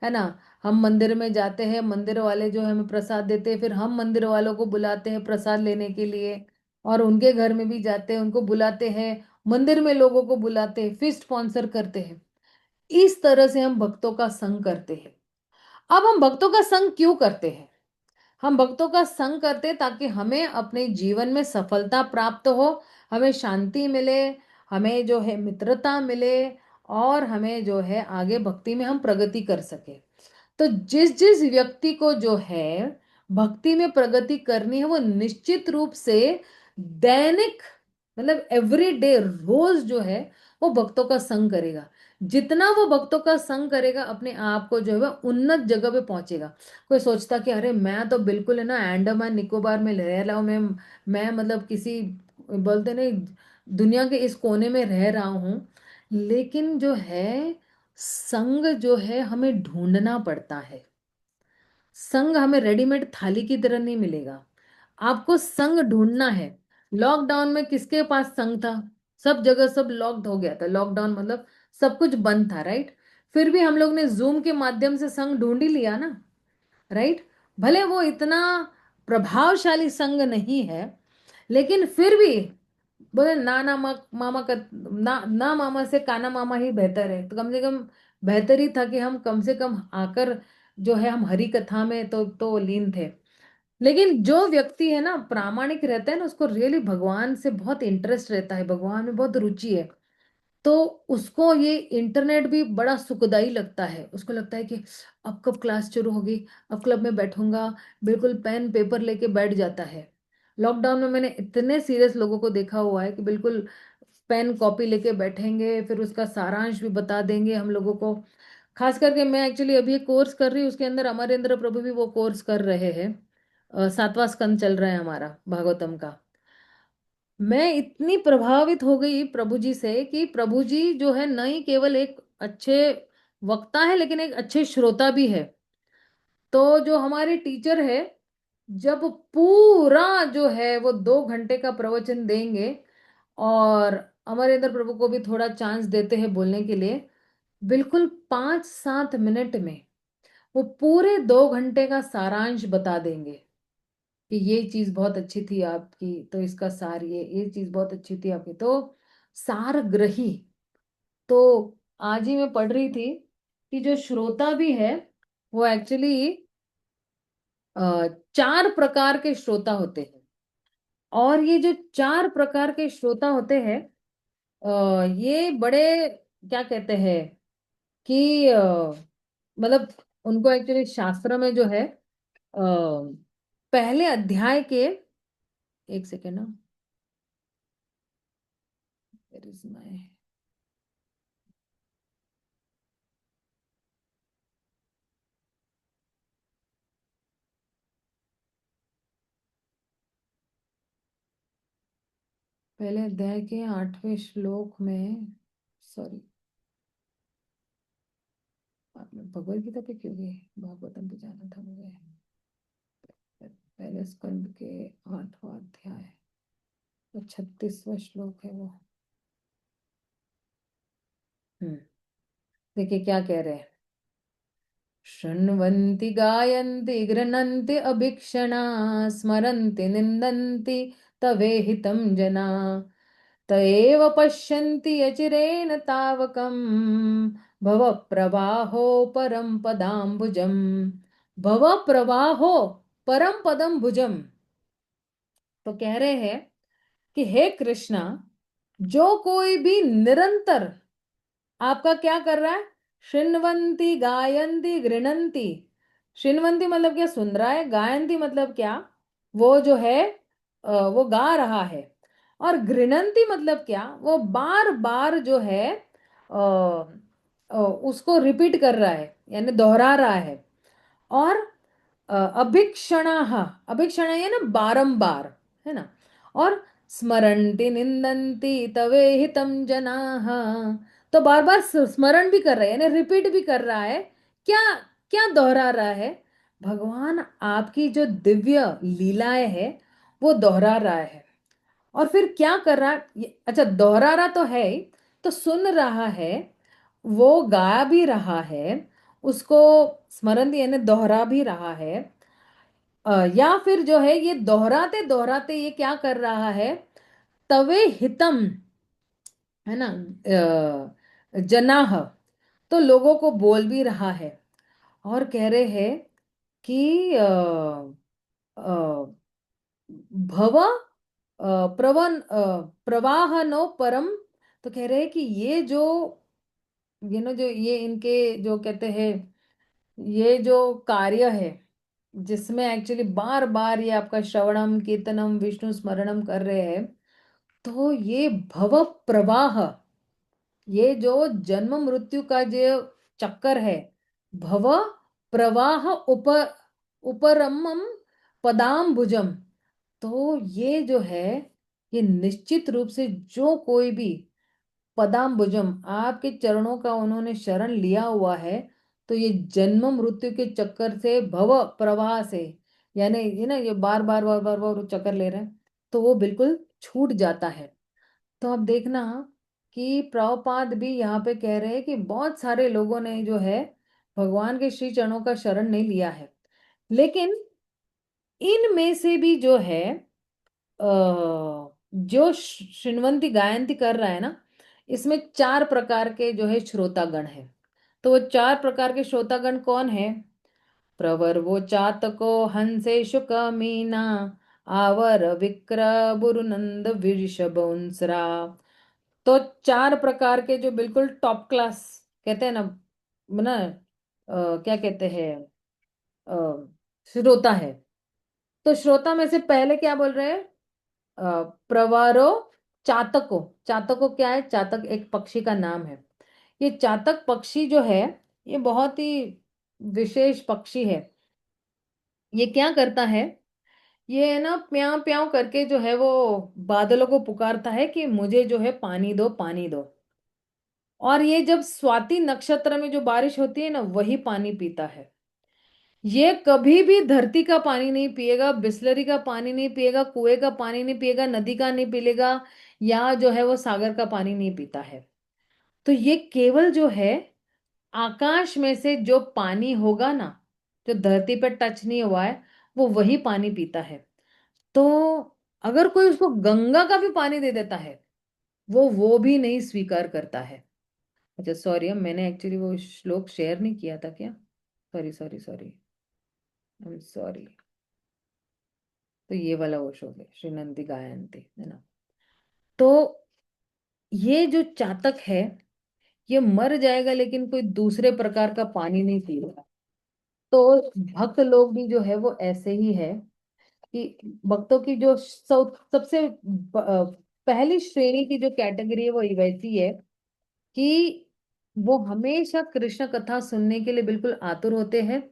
है ना। हम मंदिर में जाते हैं, मंदिर वाले जो है हमें प्रसाद देते हैं, फिर हम मंदिर वालों को बुलाते हैं प्रसाद लेने के लिए, और उनके घर में भी जाते हैं, उनको बुलाते हैं, मंदिर में लोगों को बुलाते हैं, फिर स्पॉन्सर करते हैं। इस तरह से हम भक्तों का संग करते हैं। अब हम भक्तों का संग क्यों करते हैं? हम भक्तों का संग करते हैं ताकि हमें अपने जीवन में सफलता प्राप्त हो, हमें शांति मिले, हमें जो है मित्रता मिले, और हमें जो है आगे भक्ति में हम प्रगति कर सके। तो जिस जिस व्यक्ति को जो है भक्ति में प्रगति करनी है वो निश्चित रूप से दैनिक मतलब एवरीडे रोज जो है वो भक्तों का संग करेगा। जितना वो भक्तों का संग करेगा अपने आप को जो है वह उन्नत जगह पे पहुंचेगा। कोई सोचता कि अरे मैं तो बिल्कुल है ना अंडमान निकोबार में रह रहा हूँ, मैं मतलब किसी बोलते नहीं दुनिया के इस कोने में रह रहा हूँ। लेकिन जो है संग जो है हमें ढूंढना पड़ता है। संग हमें रेडीमेड थाली की तरह नहीं मिलेगा, आपको संग ढूंढना है। लॉकडाउन में किसके पास संग था? सब जगह सब लॉक्ड हो गया था, लॉकडाउन मतलब सब कुछ बंद था, राइट। फिर भी हम लोग ने जूम के माध्यम से संग ढूंढ ही लिया ना, राइट। भले वो इतना प्रभावशाली संग नहीं है, लेकिन फिर भी बोले नाना मामा का ना मामा से काना मामा ही बेहतर है। तो कम से कम बेहतर ही था कि हम कम से कम आकर जो है हम हरि कथा में तो लीन थे। लेकिन जो व्यक्ति है ना प्रामाणिक रहता है ना, उसको रियली भगवान से बहुत इंटरेस्ट रहता है, भगवान में बहुत रुचि है, तो उसको ये इंटरनेट भी बड़ा सुखदाई लगता है। उसको लगता है कि अब कब क्लास शुरू होगी, अब क्लब में बैठूंगा, बिल्कुल पेन पेपर लेके बैठ जाता है। लॉकडाउन में मैंने इतने सीरियस लोगों को देखा हुआ है कि बिल्कुल पेन कॉपी लेके बैठेंगे, फिर उसका सारांश भी बता देंगे हम लोगों को। खास करके मैं एक्चुअली अभी एक कोर्स कर रही हूँ, उसके अंदर अमरेंद्र प्रभु भी वो कोर्स कर रहे हैं। 7वां स्कंद चल रहा है हमारा भागवतम का। मैं इतनी प्रभावित हो गई प्रभु जी से कि प्रभु जी जो है न ही केवल एक अच्छे वक्ता है लेकिन एक अच्छे श्रोता भी है। तो जो हमारे टीचर है, जब पूरा जो है वो 2 घंटे का प्रवचन देंगे, और अमरेंद्र प्रभु को भी थोड़ा चांस देते हैं बोलने के लिए, बिल्कुल 5-7 मिनट में वो पूरे 2 घंटे का सारांश बता देंगे कि ये चीज बहुत अच्छी थी आपकी, तो इसका सार ये चीज बहुत अच्छी थी आपकी, तो सार ग्रही। तो आज ही मैं पढ़ रही थी कि जो श्रोता भी है वो एक्चुअली 4 प्रकार के श्रोता होते हैं। और ये जो 4 प्रकार के श्रोता होते हैं, ये बड़े क्या कहते हैं कि मतलब उनको एक्चुअली शास्त्र में जो है पहले अध्याय के, एक सेकेंड ना, where is my पहले अध्याय के 8वें श्लोक में, सॉरी भगवत गीता पे क्यों गए, भागवतम पे जाना था मुझे। पहले स्कंद के 8वां अध्याय, तो 36वां श्लोक है वो। देखिए क्या कह रहे हैं। शृण्वन्ति गायन्ति गृह्णन्ति अभीक्षणा स्मरन्ति निन्दन्ति तवेहितं जना त एव पश्यन्ति यचिरेण तावकम् भवप्रवाहो परम पदाम्बुजम्। भवप्रवाहो परम पदम भुजम। तो कह रहे हैं कि हे कृष्णा, जो कोई भी निरंतर आपका क्या कर रहा है, शृण्वन्ति गायन्ति गृह्णन्ति। शृण्वन्ति मतलब क्या, सुन रहा है। गायन्ति मतलब क्या, वो जो है वो गा रहा है। और गृह्णन्ति मतलब क्या, वो बार बार जो है उसको रिपीट कर रहा है, यानी दोहरा रहा है। और अभिक्षणाः, अभिक्षण है ना बारंबार, है ना। और स्मरन्ति निंदन्ति तवेहितं जनाः, तो बार बार स्मरण भी कर रहे हैं, यानी रिपीट भी कर रहा है। क्या क्या दोहरा रहा है, भगवान आपकी जो दिव्य लीलाएं है वो दोहरा रहा है। और फिर क्या कर रहा है अच्छा दोहरा रहा तो है ही, तो सुन रहा है, वो गा भी रहा है, उसको स्मरण यानी दोहरा भी रहा है। या फिर जो है ये दोहराते दोहराते ये क्या कर रहा है, तवे हितम, है ना, जनाह, तो लोगों को बोल भी रहा है। और कह रहे हैं कि भव प्रवाहनो परम। तो कह रहे हैं कि ये जो जो ये इनके जो कहते हैं, ये जो कार्य है जिसमें एक्चुअली बार बार ये आपका श्रवणम कीर्तनम विष्णु स्मरणम कर रहे हैं, तो ये भव प्रवाह, ये जो जन्म मृत्यु का जो चक्कर है, भव प्रवाह उपरमम पदाम्बुजम, तो ये जो है ये निश्चित रूप से जो कोई भी पदाम्बुजम आपके चरणों का उन्होंने शरण लिया हुआ है, तो ये जन्म मृत्यु के चक्कर से, भव प्रवाह से, यानी ये ना ये बार बार बार बार बार चक्कर ले रहे हैं, तो वो बिल्कुल छूट जाता है। तो अब देखना कि प्रभुपाद भी यहाँ पे कह रहे हैं कि बहुत सारे लोगों ने जो है भगवान के श्री चरणों का शरण नहीं लिया है, लेकिन इनमें से भी जो है जो श्रृण्वन्ति गायन्ति कर रहा है ना, इसमें 4 प्रकार के जो है श्रोतागण है। तो वो 4 प्रकार के श्रोतागण कौन है, प्रवर चातको हंसे शुक मीना आवर विक्र बुरुनंद वृषभंसरा। तो 4 प्रकार के जो बिल्कुल टॉप क्लास कहते हैं ना क्या कहते हैं, श्रोता है। तो श्रोता में से पहले क्या बोल रहे हैं, प्रवारो चातको। चातको क्या है, चातक एक पक्षी का नाम है। ये चातक पक्षी जो है ये बहुत ही विशेष पक्षी है। ये क्या करता है, ये ना प्याव प्याव करके जो है वो बादलों को पुकारता है कि मुझे जो है पानी दो पानी दो। और ये जब स्वाति नक्षत्र में जो बारिश होती है ना, वही पानी पीता है। ये कभी भी धरती का पानी नहीं पिएगा, बिस्लरी का पानी नहीं पिएगा, कुएं का पानी नहीं पिएगा, नदी का नहीं पिएगा, या जो है वो सागर का पानी नहीं पीता है। तो ये केवल जो है आकाश में से जो पानी होगा ना, जो धरती पर टच नहीं हुआ है, वो वही पानी पीता है। तो अगर कोई उसको गंगा का भी पानी दे देता है, वो भी नहीं स्वीकार करता है। अच्छा सॉरी, अब मैंने एक्चुअली वो श्लोक शेयर नहीं किया था क्या, sorry sorry sorry, I am sorry. तो ये वाला वो श्लोक है, श्रीनंदी गायंती, है ना। तो ये जो चातक है ये मर जाएगा लेकिन कोई दूसरे प्रकार का पानी नहीं पिएगा। तो भक्त लोग भी जो है वो ऐसे ही है कि भक्तों की जो सबसे पहली श्रेणी की जो कैटेगरी है वो वैसी है कि वो हमेशा कृष्ण कथा सुनने के लिए बिल्कुल आतुर होते हैं।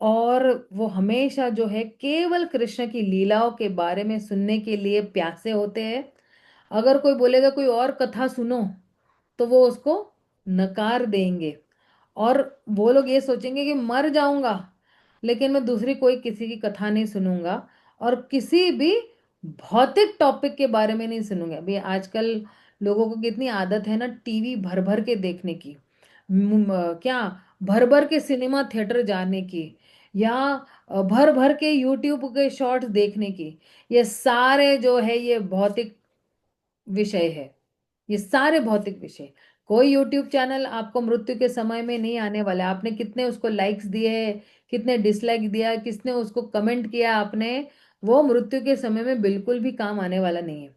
और वो हमेशा जो है केवल कृष्ण की लीलाओं के बारे में सुनने के लिए प्यासे होते हैं। अगर कोई बोलेगा कोई और कथा सुनो, तो वो उसको नकार देंगे। और वो लोग ये सोचेंगे कि मर जाऊंगा, लेकिन मैं दूसरी कोई किसी की कथा नहीं सुनूंगा, और किसी भी भौतिक टॉपिक के बारे में नहीं सुनूंगा। अभी आजकल लोगों को कितनी आदत है ना टीवी भर भर के देखने की, क्या भर भर के सिनेमा थिएटर जाने की, या भर भर के यूट्यूब के शॉर्ट्स देखने की। ये सारे जो है ये भौतिक विषय है, ये सारे भौतिक विषय। कोई यूट्यूब चैनल आपको मृत्यु के समय में नहीं आने वाला है। आपने कितने उसको लाइक्स दिए, कितने डिसलाइक दिया, किसने उसको कमेंट किया आपने, वो मृत्यु के समय में बिल्कुल भी काम आने वाला नहीं है।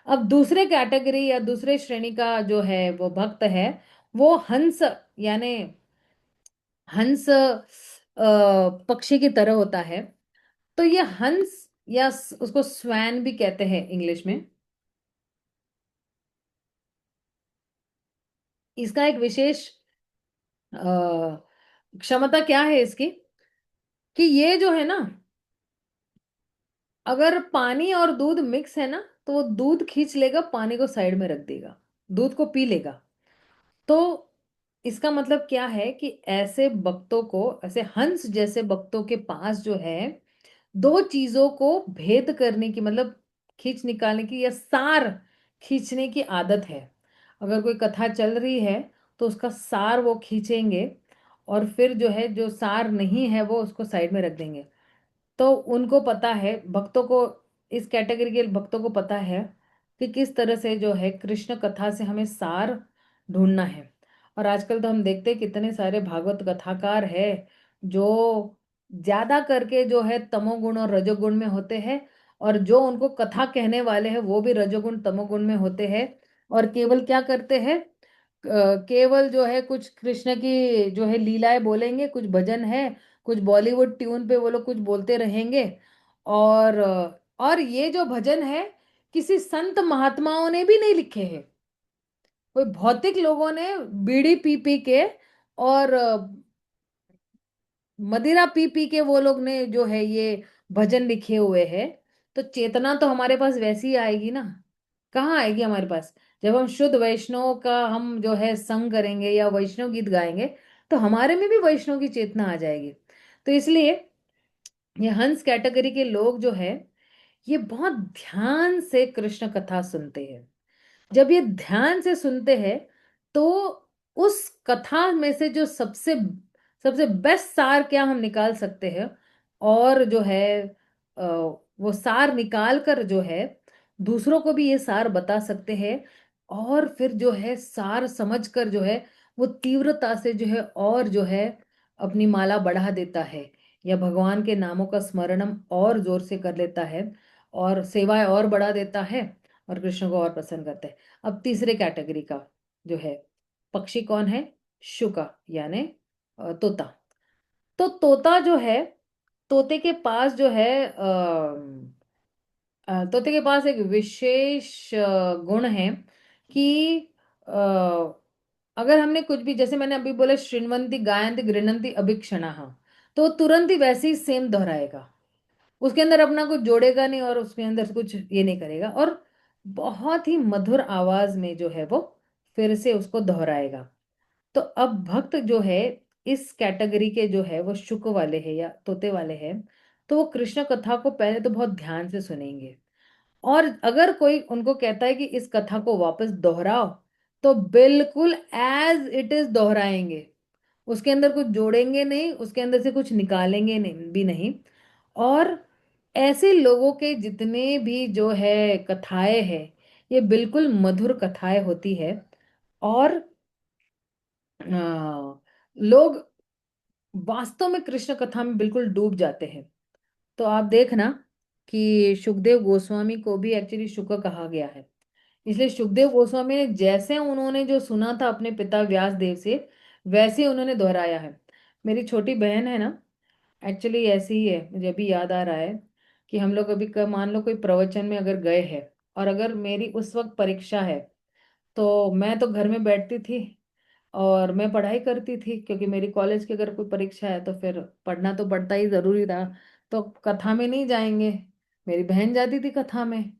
अब दूसरे कैटेगरी या दूसरे श्रेणी का जो है वो भक्त है, वो हंस, यानी हंस पक्षी की तरह होता है। तो ये हंस, या उसको स्वैन भी कहते हैं इंग्लिश में, इसका एक विशेष क्षमता क्या है इसकी, कि ये जो है ना, अगर पानी और दूध मिक्स है ना, तो वो दूध खींच लेगा, पानी को साइड में रख देगा, दूध को पी लेगा। तो इसका मतलब क्या है कि ऐसे भक्तों को, ऐसे हंस जैसे भक्तों के पास जो है दो चीजों को भेद करने की, मतलब खींच निकालने की या सार खींचने की आदत है। अगर कोई कथा चल रही है तो उसका सार वो खींचेंगे, और फिर जो है जो सार नहीं है वो उसको साइड में रख देंगे। तो उनको पता है, भक्तों को, इस कैटेगरी के भक्तों को पता है कि किस तरह से जो है कृष्ण कथा से हमें सार ढूंढना है। और आजकल तो हम देखते हैं कितने सारे भागवत कथाकार है जो ज्यादा करके जो है तमोगुण और रजोगुण में होते हैं, और जो उनको कथा कहने वाले हैं वो भी रजोगुण तमोगुण में होते हैं। और केवल क्या करते हैं, केवल जो है कुछ कृष्ण की जो है लीलाएं बोलेंगे, कुछ भजन है, कुछ बॉलीवुड ट्यून पे वो लोग कुछ बोलते रहेंगे। और ये जो भजन है किसी संत महात्माओं ने भी नहीं लिखे हैं, कोई भौतिक लोगों ने बीड़ी पी पी के और मदिरा पी पी के वो लोग ने जो है ये भजन लिखे हुए हैं। तो चेतना तो हमारे पास वैसी ही आएगी ना, कहाँ आएगी हमारे पास? जब हम शुद्ध वैष्णव का हम जो है संग करेंगे या वैष्णव गीत गाएंगे, तो हमारे में भी वैष्णव की चेतना आ जाएगी। तो इसलिए ये हंस कैटेगरी के लोग जो है ये बहुत ध्यान से कृष्ण कथा सुनते हैं। जब ये ध्यान से सुनते हैं तो उस कथा में से जो सबसे सबसे बेस्ट सार क्या हम निकाल सकते हैं, और जो है वो सार निकाल कर जो है दूसरों को भी ये सार बता सकते हैं। और फिर जो है सार समझकर जो है वो तीव्रता से जो है और जो है अपनी माला बढ़ा देता है, या भगवान के नामों का स्मरणम और जोर से कर लेता है, और सेवाएं और बढ़ा देता है, और कृष्ण को और प्रसन्न करता है। अब तीसरे कैटेगरी का जो है पक्षी कौन है? शुका, यानी तोता। तो तोता जो है, तोते के पास जो है तोते के पास एक विशेष गुण है कि अ, अगर हमने कुछ भी, जैसे मैंने अभी बोला शृण्वन्ति गायन्ति गृह्णन्ति अभिक्षणाः, तो तुरंत ही वैसे ही सेम दोहराएगा। उसके अंदर अपना कुछ जोड़ेगा नहीं और उसके अंदर कुछ ये नहीं करेगा, और बहुत ही मधुर आवाज में जो है वो फिर से उसको दोहराएगा। तो अब भक्त जो है इस कैटेगरी के जो है वो शुक वाले हैं या तोते वाले हैं, तो वो कृष्ण कथा को पहले तो बहुत ध्यान से सुनेंगे। और अगर कोई उनको कहता है कि इस कथा को वापस दोहराओ, तो बिल्कुल एज इट इज दोहराएंगे, उसके अंदर कुछ जोड़ेंगे नहीं, उसके अंदर से कुछ निकालेंगे नहीं भी नहीं। और ऐसे लोगों के जितने भी जो है कथाएं हैं, ये बिल्कुल मधुर कथाएं होती है। और लोग वास्तव में कृष्ण कथा में बिल्कुल डूब जाते हैं। तो आप देखना कि सुखदेव गोस्वामी को भी एक्चुअली शुक कहा गया है। इसलिए सुखदेव गोस्वामी ने जैसे उन्होंने जो सुना था अपने पिता व्यास देव से, वैसे उन्होंने दोहराया है। मेरी छोटी बहन है ना, एक्चुअली ऐसी ही है। मुझे अभी याद आ रहा है कि हम लोग अभी मान लो कोई प्रवचन में अगर गए हैं, और अगर मेरी उस वक्त परीक्षा है, तो मैं तो घर में बैठती थी और मैं पढ़ाई करती थी, क्योंकि मेरी कॉलेज की अगर कोई परीक्षा है तो फिर पढ़ना तो पड़ता ही जरूरी था। तो कथा में नहीं जाएंगे, मेरी बहन जाती थी कथा में।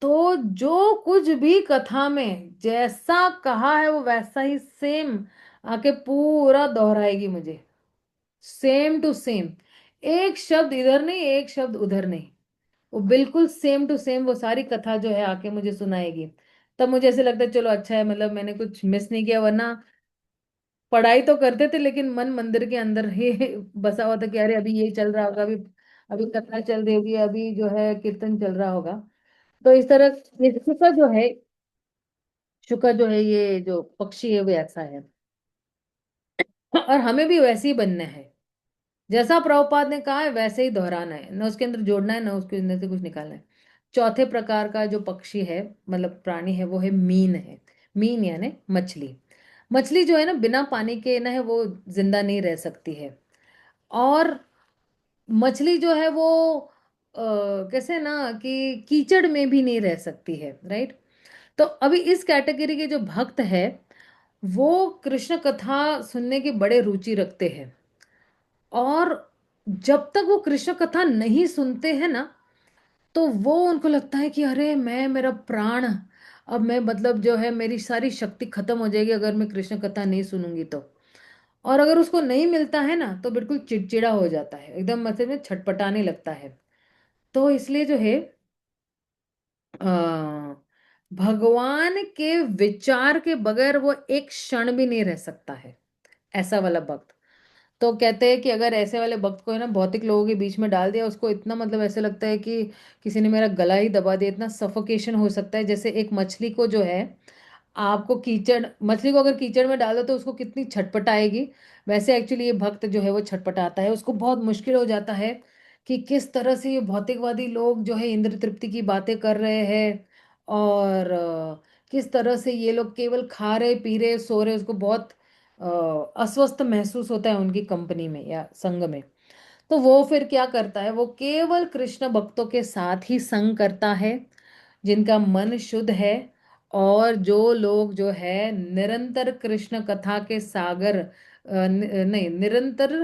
तो जो कुछ भी कथा में जैसा कहा है वो वैसा ही सेम आके पूरा दोहराएगी मुझे, सेम टू सेम। एक शब्द इधर नहीं, एक शब्द उधर नहीं, वो बिल्कुल सेम टू सेम वो सारी कथा जो है आके मुझे सुनाएगी। तब मुझे ऐसे लगता है चलो अच्छा है, मतलब मैंने कुछ मिस नहीं किया, वरना पढ़ाई तो करते थे लेकिन मन मंदिर के अंदर ही बसा हुआ था कि अरे अभी ये चल रहा होगा, अभी अभी कथा चल रही होगी, अभी जो है कीर्तन चल रहा होगा। तो इस तरह ये शुका जो है, शुका जो है ये जो पक्षी है वो ऐसा है। और हमें भी वैसे ही बनना है, जैसा प्रभुपाद ने कहा है वैसे ही दोहराना है, ना उसके अंदर जोड़ना है ना उसके अंदर से कुछ निकालना है। चौथे प्रकार का जो पक्षी है, मतलब प्राणी है, वो है मीन है। मीन यानी मछली। मछली जो है ना बिना पानी के ना है वो जिंदा नहीं रह सकती है। और मछली जो है वो कैसे ना कि कीचड़ में भी नहीं रह सकती है, राइट। तो अभी इस कैटेगरी के जो भक्त है वो कृष्ण कथा सुनने की बड़े रुचि रखते हैं। और जब तक वो कृष्ण कथा नहीं सुनते हैं ना, तो वो उनको लगता है कि अरे मैं, मेरा प्राण, अब मैं मतलब जो है मेरी सारी शक्ति खत्म हो जाएगी अगर मैं कृष्ण कथा नहीं सुनूंगी तो। और अगर उसको नहीं मिलता है ना तो बिल्कुल चिड़चिड़ा हो जाता है, एकदम मतलब में छटपटाने लगता है। तो इसलिए जो है अ, भगवान के विचार के बगैर वो एक क्षण भी नहीं रह सकता है, ऐसा वाला भक्त। तो कहते हैं कि अगर ऐसे वाले भक्त को है ना भौतिक लोगों के बीच में डाल दिया, उसको इतना मतलब ऐसे लगता है कि किसी ने मेरा गला ही दबा दिया, इतना सफोकेशन हो सकता है। जैसे एक मछली को जो है, आपको कीचड़, मछली को अगर कीचड़ में डालो तो उसको कितनी छटपटाएगी, वैसे एक्चुअली ये भक्त जो है वो छटपटाता है, उसको बहुत मुश्किल हो जाता है कि किस तरह से ये भौतिकवादी लोग जो है इंद्र तृप्ति की बातें कर रहे हैं। और किस तरह से ये लोग केवल खा रहे पी रहे सो रहे, उसको बहुत अस्वस्थ महसूस होता है उनकी कंपनी में या संग में। तो वो फिर क्या करता है, वो केवल कृष्ण भक्तों के साथ ही संग करता है जिनका मन शुद्ध है। और जो लोग जो है निरंतर कृष्ण कथा के सागर नहीं, निरंतर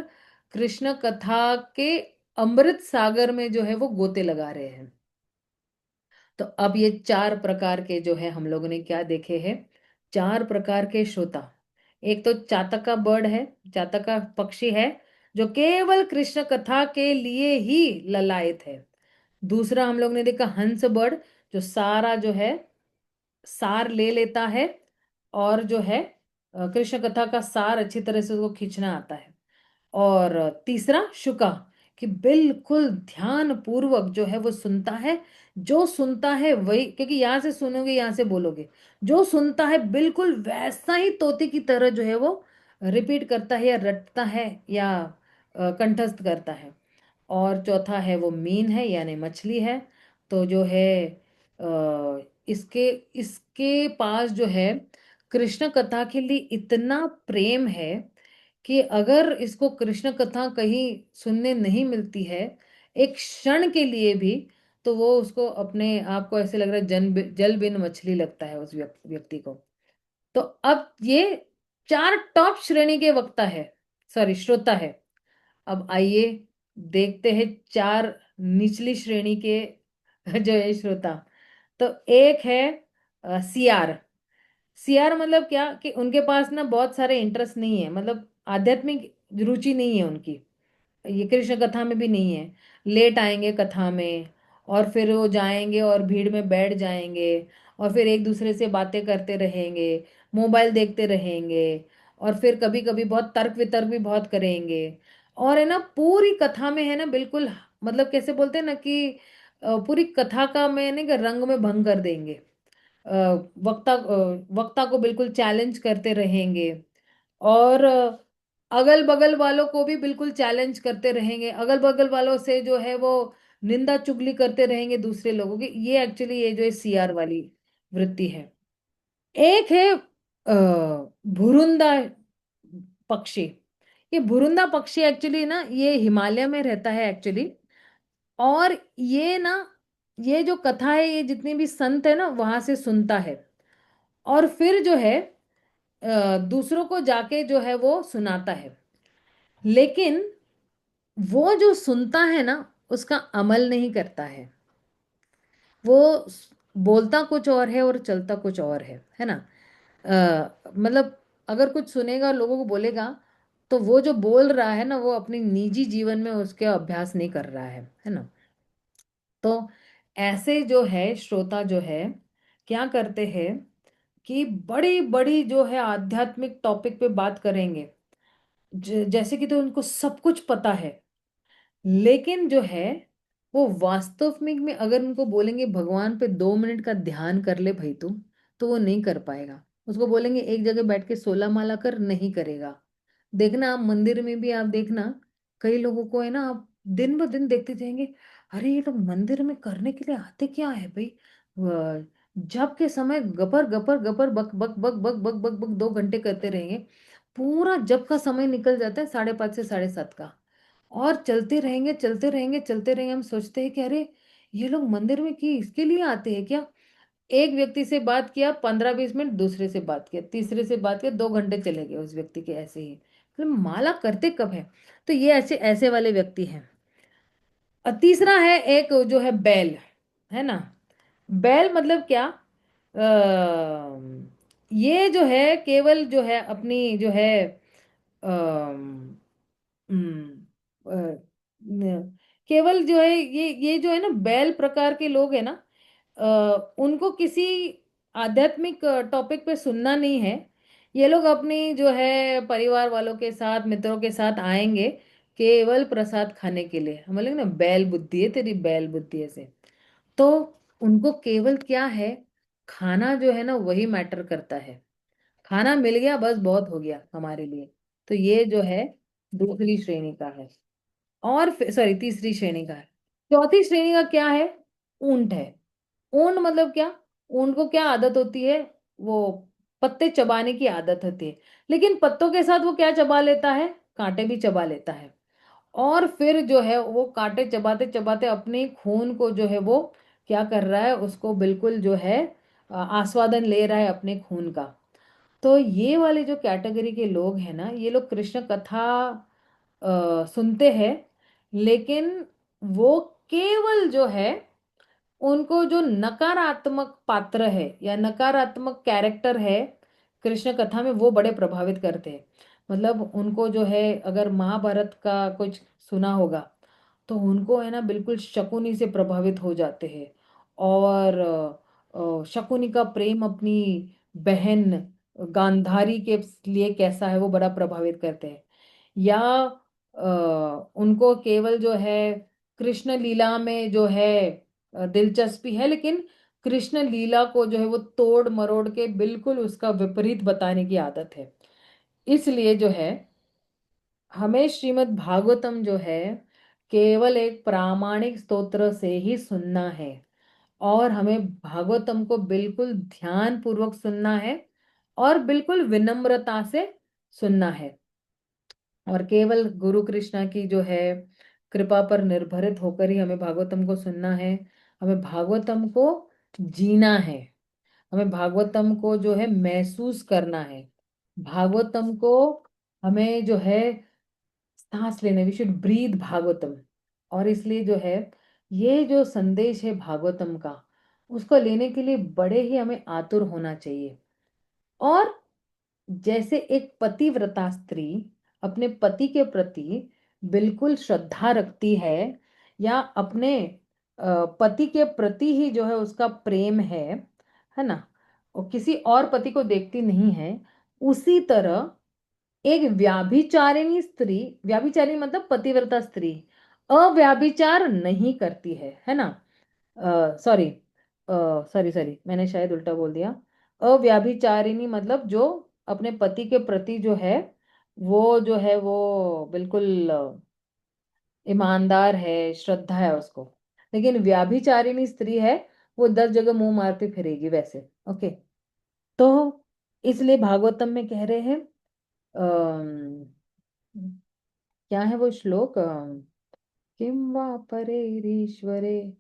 कृष्ण कथा के अमृत सागर में जो है वो गोते लगा रहे हैं। तो अब ये चार प्रकार के जो है हम लोगों ने क्या देखे हैं, चार प्रकार के श्रोता। एक तो चातका बर्ड है, चातका पक्षी है, जो केवल कृष्ण कथा के लिए ही ललायत है। दूसरा हम लोग ने देखा हंस बर्ड, जो सारा जो है सार ले लेता है, और जो है कृष्ण कथा का सार अच्छी तरह से उसको खींचना आता है। और तीसरा शुका, कि बिल्कुल ध्यान पूर्वक जो है वो सुनता है, जो सुनता है वही, क्योंकि यहाँ से सुनोगे यहाँ से बोलोगे, जो सुनता है बिल्कुल वैसा ही तोते की तरह जो है वो रिपीट करता है या रटता है या कंठस्थ करता है। और चौथा है वो मीन है यानी मछली है। तो जो है इसके इसके पास जो है कृष्ण कथा के लिए इतना प्रेम है कि अगर इसको कृष्ण कथा कहीं सुनने नहीं मिलती है एक क्षण के लिए भी, तो वो उसको अपने आप को ऐसे लग रहा है जल बिन मछली लगता है उस व्यक्ति को। तो अब ये चार टॉप श्रेणी के वक्ता है, सॉरी श्रोता है। अब आइए देखते हैं चार निचली श्रेणी के जो है श्रोता। तो एक है सियार। सियार मतलब क्या कि उनके पास ना बहुत सारे इंटरेस्ट नहीं है, मतलब आध्यात्मिक रुचि नहीं है उनकी, ये कृष्ण कथा में भी नहीं है। लेट आएंगे कथा में, और फिर वो जाएंगे और भीड़ में बैठ जाएंगे, और फिर एक दूसरे से बातें करते रहेंगे, मोबाइल देखते रहेंगे, और फिर कभी कभी बहुत तर्क वितर्क भी बहुत करेंगे। और है ना पूरी कथा में है ना बिल्कुल, मतलब कैसे बोलते हैं ना कि पूरी कथा का में ना कि रंग में भंग कर देंगे। वक्ता को बिल्कुल चैलेंज करते रहेंगे। और अगल बगल वालों को भी बिल्कुल चैलेंज करते रहेंगे, अगल बगल वालों से जो है वो निंदा चुगली करते रहेंगे दूसरे लोगों की। ये एक्चुअली ये जो है सीआर वाली वृत्ति है। एक है भुरुंदा पक्षी। ये भुरुंदा पक्षी एक्चुअली ना ये हिमालय में रहता है एक्चुअली। और ये ना, ये जो कथा है ये जितनी भी संत है ना वहां से सुनता है, और फिर जो है दूसरों को जाके जो है वो सुनाता है। लेकिन वो जो सुनता है ना उसका अमल नहीं करता है, वो बोलता कुछ और है और चलता कुछ और है ना। मतलब अगर कुछ सुनेगा और लोगों को बोलेगा तो वो जो बोल रहा है ना, वो अपनी निजी जीवन में उसके अभ्यास नहीं कर रहा है ना। तो ऐसे जो है श्रोता जो है क्या करते हैं कि बड़ी बड़ी जो है आध्यात्मिक टॉपिक पे बात करेंगे, जैसे कि तो उनको सब कुछ पता है, लेकिन जो है वो वास्तव में अगर उनको बोलेंगे भगवान पे 2 मिनट का ध्यान कर ले भाई तू, तो वो नहीं कर पाएगा। उसको बोलेंगे एक जगह बैठ के 16 माला कर, नहीं करेगा। देखना आप मंदिर में भी आप देखना, कई लोगों को है ना, आप दिन ब दिन देखते जाएंगे, अरे ये लोग मंदिर में करने के लिए आते क्या है भाई। जब के समय गपर गपर गपर बक बक बक बक बक बक बक 2 घंटे करते रहेंगे, पूरा जब का समय निकल जाता है 5:30 से 7:30 का, और चलते रहेंगे चलते रहेंगे चलते रहेंगे। हम सोचते हैं कि अरे ये लोग मंदिर में की इसके लिए आते हैं क्या। एक व्यक्ति से बात किया 15-20 मिनट, दूसरे से बात किया, तीसरे से बात किया, 2 घंटे चले गए उस व्यक्ति के ऐसे ही। मतलब माला करते कब है। तो ये ऐसे ऐसे वाले व्यक्ति हैं। और तीसरा है एक जो है बैल, है ना। बैल मतलब क्या, ये जो है केवल जो है अपनी जो है अम, हम्म, अ, केवल जो है ये जो है ना बैल प्रकार के लोग है ना, उनको किसी आध्यात्मिक टॉपिक पे सुनना नहीं है। ये लोग अपनी जो है परिवार वालों के साथ मित्रों के साथ आएंगे केवल प्रसाद खाने के लिए। हम बोलेंगे ना बैल बुद्धि है तेरी, बैल बुद्धि ऐसे। तो उनको केवल क्या है, खाना जो है ना वही मैटर करता है। खाना मिल गया बस बहुत हो गया हमारे लिए। तो ये जो है दूसरी श्रेणी का है। और सॉरी तीसरी श्रेणी का है। चौथी श्रेणी का क्या है, ऊंट है। ऊंट मतलब क्या, ऊंट को क्या आदत होती है, वो पत्ते चबाने की आदत होती है। लेकिन पत्तों के साथ वो क्या चबा लेता है, कांटे भी चबा लेता है। और फिर जो है वो कांटे चबाते चबाते अपने खून को जो है वो क्या कर रहा है, उसको बिल्कुल जो है आस्वादन ले रहा है अपने खून का। तो ये वाले जो कैटेगरी के लोग हैं ना, ये लोग कृष्ण कथा सुनते हैं, लेकिन वो केवल जो है उनको जो नकारात्मक पात्र है या नकारात्मक कैरेक्टर है कृष्ण कथा में, वो बड़े प्रभावित करते हैं। मतलब उनको जो है अगर महाभारत का कुछ सुना होगा, तो उनको है ना बिल्कुल शकुनी से प्रभावित हो जाते हैं। और शकुनी का प्रेम अपनी बहन गांधारी के लिए कैसा है वो बड़ा प्रभावित करते हैं। या उनको केवल जो है कृष्ण लीला में जो है दिलचस्पी है, लेकिन कृष्ण लीला को जो है वो तोड़ मरोड़ के बिल्कुल उसका विपरीत बताने की आदत है। इसलिए जो है हमें श्रीमद् भागवतम जो है केवल एक प्रामाणिक स्तोत्र से ही सुनना है। और हमें भागवतम को बिल्कुल ध्यान पूर्वक सुनना है और बिल्कुल विनम्रता से सुनना है। और केवल गुरु कृष्णा की जो है कृपा पर निर्भरित होकर ही हमें भागवतम को सुनना है। हमें भागवतम को जीना है, हमें भागवतम को जो है महसूस करना है। भागवतम को हमें जो है सांस लेने, वी शुड ब्रीथ भागवतम। और इसलिए जो है ये जो संदेश है भागवतम का, उसको लेने के लिए बड़े ही हमें आतुर होना चाहिए। और जैसे एक पतिव्रता स्त्री अपने पति के प्रति बिल्कुल श्रद्धा रखती है, या अपने पति के प्रति ही जो है उसका प्रेम है ना, और किसी और पति को देखती नहीं है, उसी तरह एक व्याभिचारिणी स्त्री, व्याभिचारिणी मतलब पतिव्रता स्त्री, अव्याभिचार नहीं करती है ना। सॉरी सॉरी सॉरी, मैंने शायद उल्टा बोल दिया। अव्याभिचारिणी मतलब जो अपने पति के प्रति जो है वो जो है वो बिल्कुल ईमानदार है, श्रद्धा है उसको। लेकिन व्याभिचारिणी स्त्री है, वो 10 जगह मुंह मारती फिरेगी वैसे। ओके। तो इसलिए भागवतम में कह रहे हैं, क्या है वो श्लोक, किम वा परेरीश्वरे,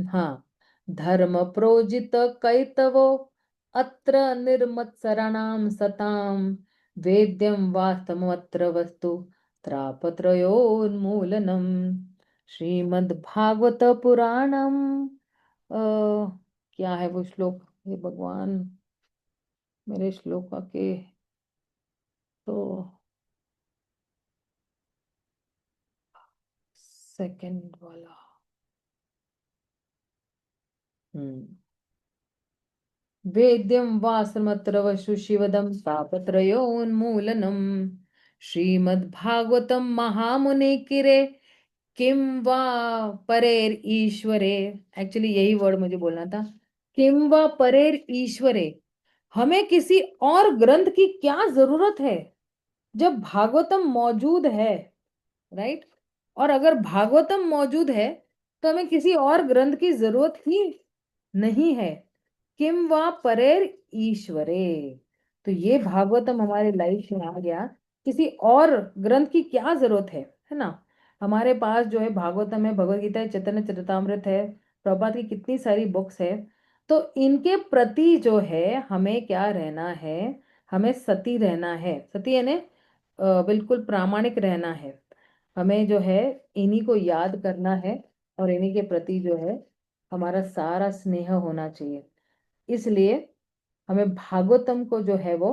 हाँ, धर्म प्रोजित कैतवो अत्र निर्मत्सराणाम सताम वेद्यम वास्तवमत्र वस्तु त्रापत्रयोन्मूलनम। श्रीमद् भागवत पुराणम। क्या है वो श्लोक, हे भगवान, मेरे श्लोक के तो सेकंड वाला। हम्म। वेद्यं वासमत्रवशु शिवदं तापत्रयोन्मूलनम् श्रीमद्भागवतं महामुने किरे किम वा परेर ईश्वरे। एक्चुअली यही वर्ड मुझे बोलना था, किम वा परेर ईश्वरे। हमें किसी और ग्रंथ की क्या जरूरत है जब भागवतम मौजूद है, राइट। और अगर भागवतम मौजूद है तो हमें किसी और ग्रंथ की जरूरत ही नहीं है। किम वा परेर ईश्वरे। तो ये भागवतम हमारे लाइफ में आ गया, किसी और ग्रंथ की क्या जरूरत है ना। हमारे पास जो है भागवतम है, भगवत गीता है, चैतन्य चरितामृत है, प्रभुपाद की कितनी सारी बुक्स है। तो इनके प्रति जो है हमें क्या रहना है, हमें सती रहना है। सती यानी बिल्कुल प्रामाणिक रहना है। हमें जो है इन्हीं को याद करना है और इन्हीं के प्रति जो है हमारा सारा स्नेह होना चाहिए। इसलिए हमें भागवतम को जो है वो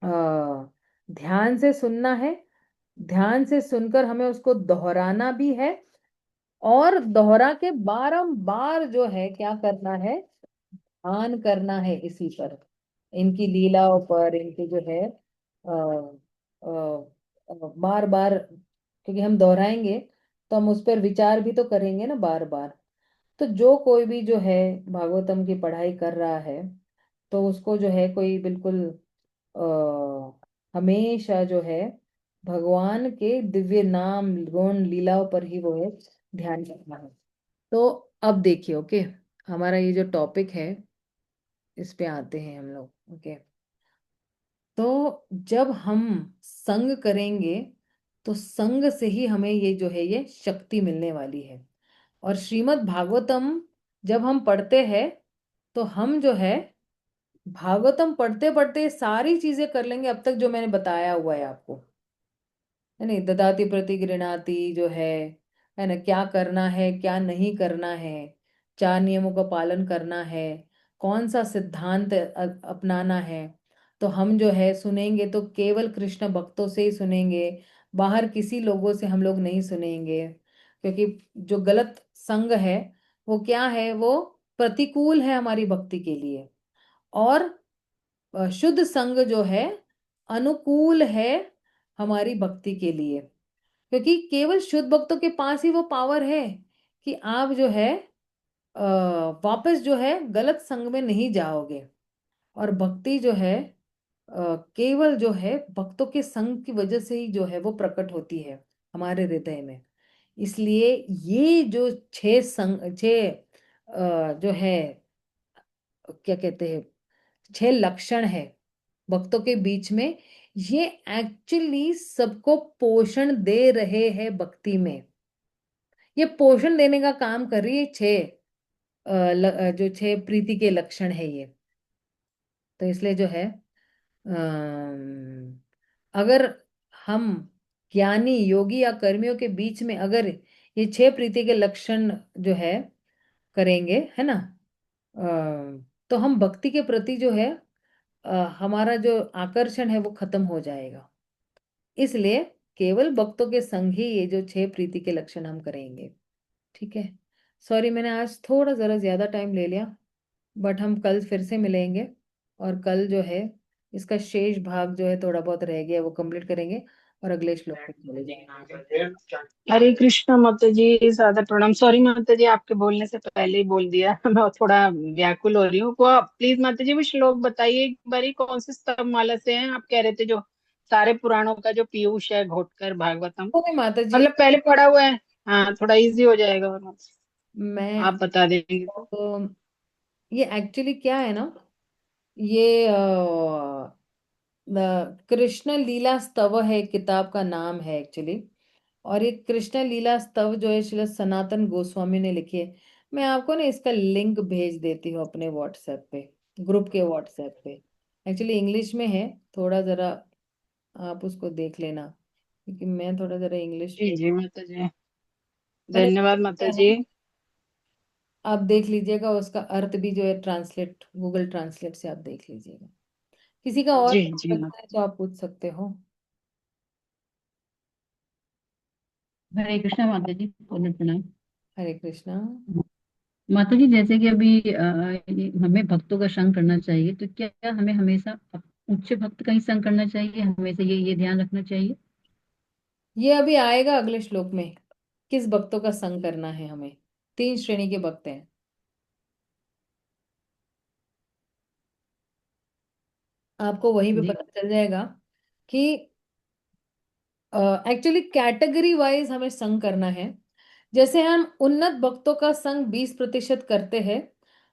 आ, ध्यान से सुनना है। ध्यान से सुनकर हमें उसको दोहराना भी है, और दोहरा के बारंबार जो है क्या करना है, ध्यान करना है इसी पर, इनकी लीलाओं पर, इनके जो है बार बार, क्योंकि हम दोहराएंगे तो हम उस पर विचार भी तो करेंगे ना बार बार। तो जो कोई भी जो है भागवतम की पढ़ाई कर रहा है तो उसको जो है कोई बिल्कुल हमेशा जो है भगवान के दिव्य नाम गुण लीलाओं पर ही वो है ध्यान रखना है। तो अब देखिए, ओके, हमारा ये जो टॉपिक है इस पे आते हैं हम लोग। ओके, तो जब हम संग करेंगे तो संग से ही हमें ये जो है ये शक्ति मिलने वाली है। और श्रीमद् भागवतम जब हम पढ़ते हैं तो हम जो है भागवतम पढ़ते पढ़ते सारी चीजें कर लेंगे अब तक जो मैंने बताया हुआ है आपको, है नहीं। ददाति प्रति गृणाति जो है ना, क्या करना है क्या नहीं करना है, चार नियमों का पालन करना है, कौन सा सिद्धांत अपनाना है। तो हम जो है सुनेंगे तो केवल कृष्ण भक्तों से ही सुनेंगे, बाहर किसी लोगों से हम लोग नहीं सुनेंगे। क्योंकि जो गलत संग है वो क्या है, वो प्रतिकूल है हमारी भक्ति के लिए। और शुद्ध संग जो है अनुकूल है हमारी भक्ति के लिए। क्योंकि केवल शुद्ध भक्तों के पास ही वो पावर है कि आप जो है अ, वापस जो है गलत संग में नहीं जाओगे। और भक्ति जो है केवल जो है भक्तों के संग की वजह से ही जो है वो प्रकट होती है हमारे हृदय में। इसलिए ये जो छह जो है क्या कहते हैं, छह लक्षण है भक्तों के बीच में, ये एक्चुअली सबको पोषण दे रहे हैं भक्ति में। ये पोषण देने का काम कर रही है जो छह प्रीति के लक्षण है ये। तो इसलिए जो है अगर हम ज्ञानी योगी या कर्मियों के बीच में अगर ये छह प्रीति के लक्षण जो है करेंगे, है ना, तो हम भक्ति के प्रति जो है हमारा जो आकर्षण है वो खत्म हो जाएगा। इसलिए केवल भक्तों के संग ही ये जो छह प्रीति के लक्षण हम करेंगे। ठीक है, सॉरी मैंने आज थोड़ा जरा ज्यादा टाइम ले लिया, बट हम कल फिर से मिलेंगे। और कल जो है इसका शेष भाग जो है थोड़ा बहुत रह गया वो कंप्लीट करेंगे और अगले श्लोक पे चले जाएंगे। हरे कृष्णा माता जी, सादर प्रणाम। सॉरी माता जी, आपके बोलने से पहले ही बोल दिया। मैं थोड़ा व्याकुल हो रही हूँ। को प्लीज माता जी वो श्लोक बताइए एक बारी, कौन से स्तव माला से हैं आप कह रहे थे, जो सारे पुराणों का जो पीयूष है घोटकर भागवतम, ओके माता जी, मतलब पहले पढ़ा हुआ है। हाँ, थोड़ा इजी हो जाएगा वरना मैं आप बता देंगे तो। तो ये एक्चुअली क्या है ना, ये कृष्ण लीला स्तव है, किताब का नाम है एक्चुअली। और ये कृष्ण लीला स्तव जो है श्रील सनातन गोस्वामी ने लिखी है। मैं आपको ना इसका लिंक भेज देती हूँ अपने व्हाट्सएप पे, ग्रुप के व्हाट्सएप पे। एक्चुअली इंग्लिश में है, थोड़ा जरा आप उसको देख लेना, क्योंकि मैं थोड़ा जरा इंग्लिश जी में जी माता जी, मैंने धन्यवाद माता है जी। ना, आप देख लीजिएगा उसका अर्थ भी जो है ट्रांसलेट, गूगल ट्रांसलेट से आप देख लीजिएगा। किसी का और जी जी लगता है माता तो जी। आप पूछ सकते हो। हरे कृष्णा माता जी, पूर्ण प्रणाम। हरे कृष्णा। माता जी, जैसे कि अभी हमें भक्तों का संग करना चाहिए, तो क्या हमें हमेशा उच्च भक्त का ही संग करना चाहिए? हमेशा ये ध्यान रखना चाहिए। ये अभी आएगा अगले श्लोक में, किस भक्तों का संग करना है हमें। 3 श्रेणी के भक्त हैं, आपको वहीं पे जी। पता चल जाएगा कि एक्चुअली कैटेगरी वाइज हमें संग करना है। जैसे हम उन्नत भक्तों का संग 20% करते हैं,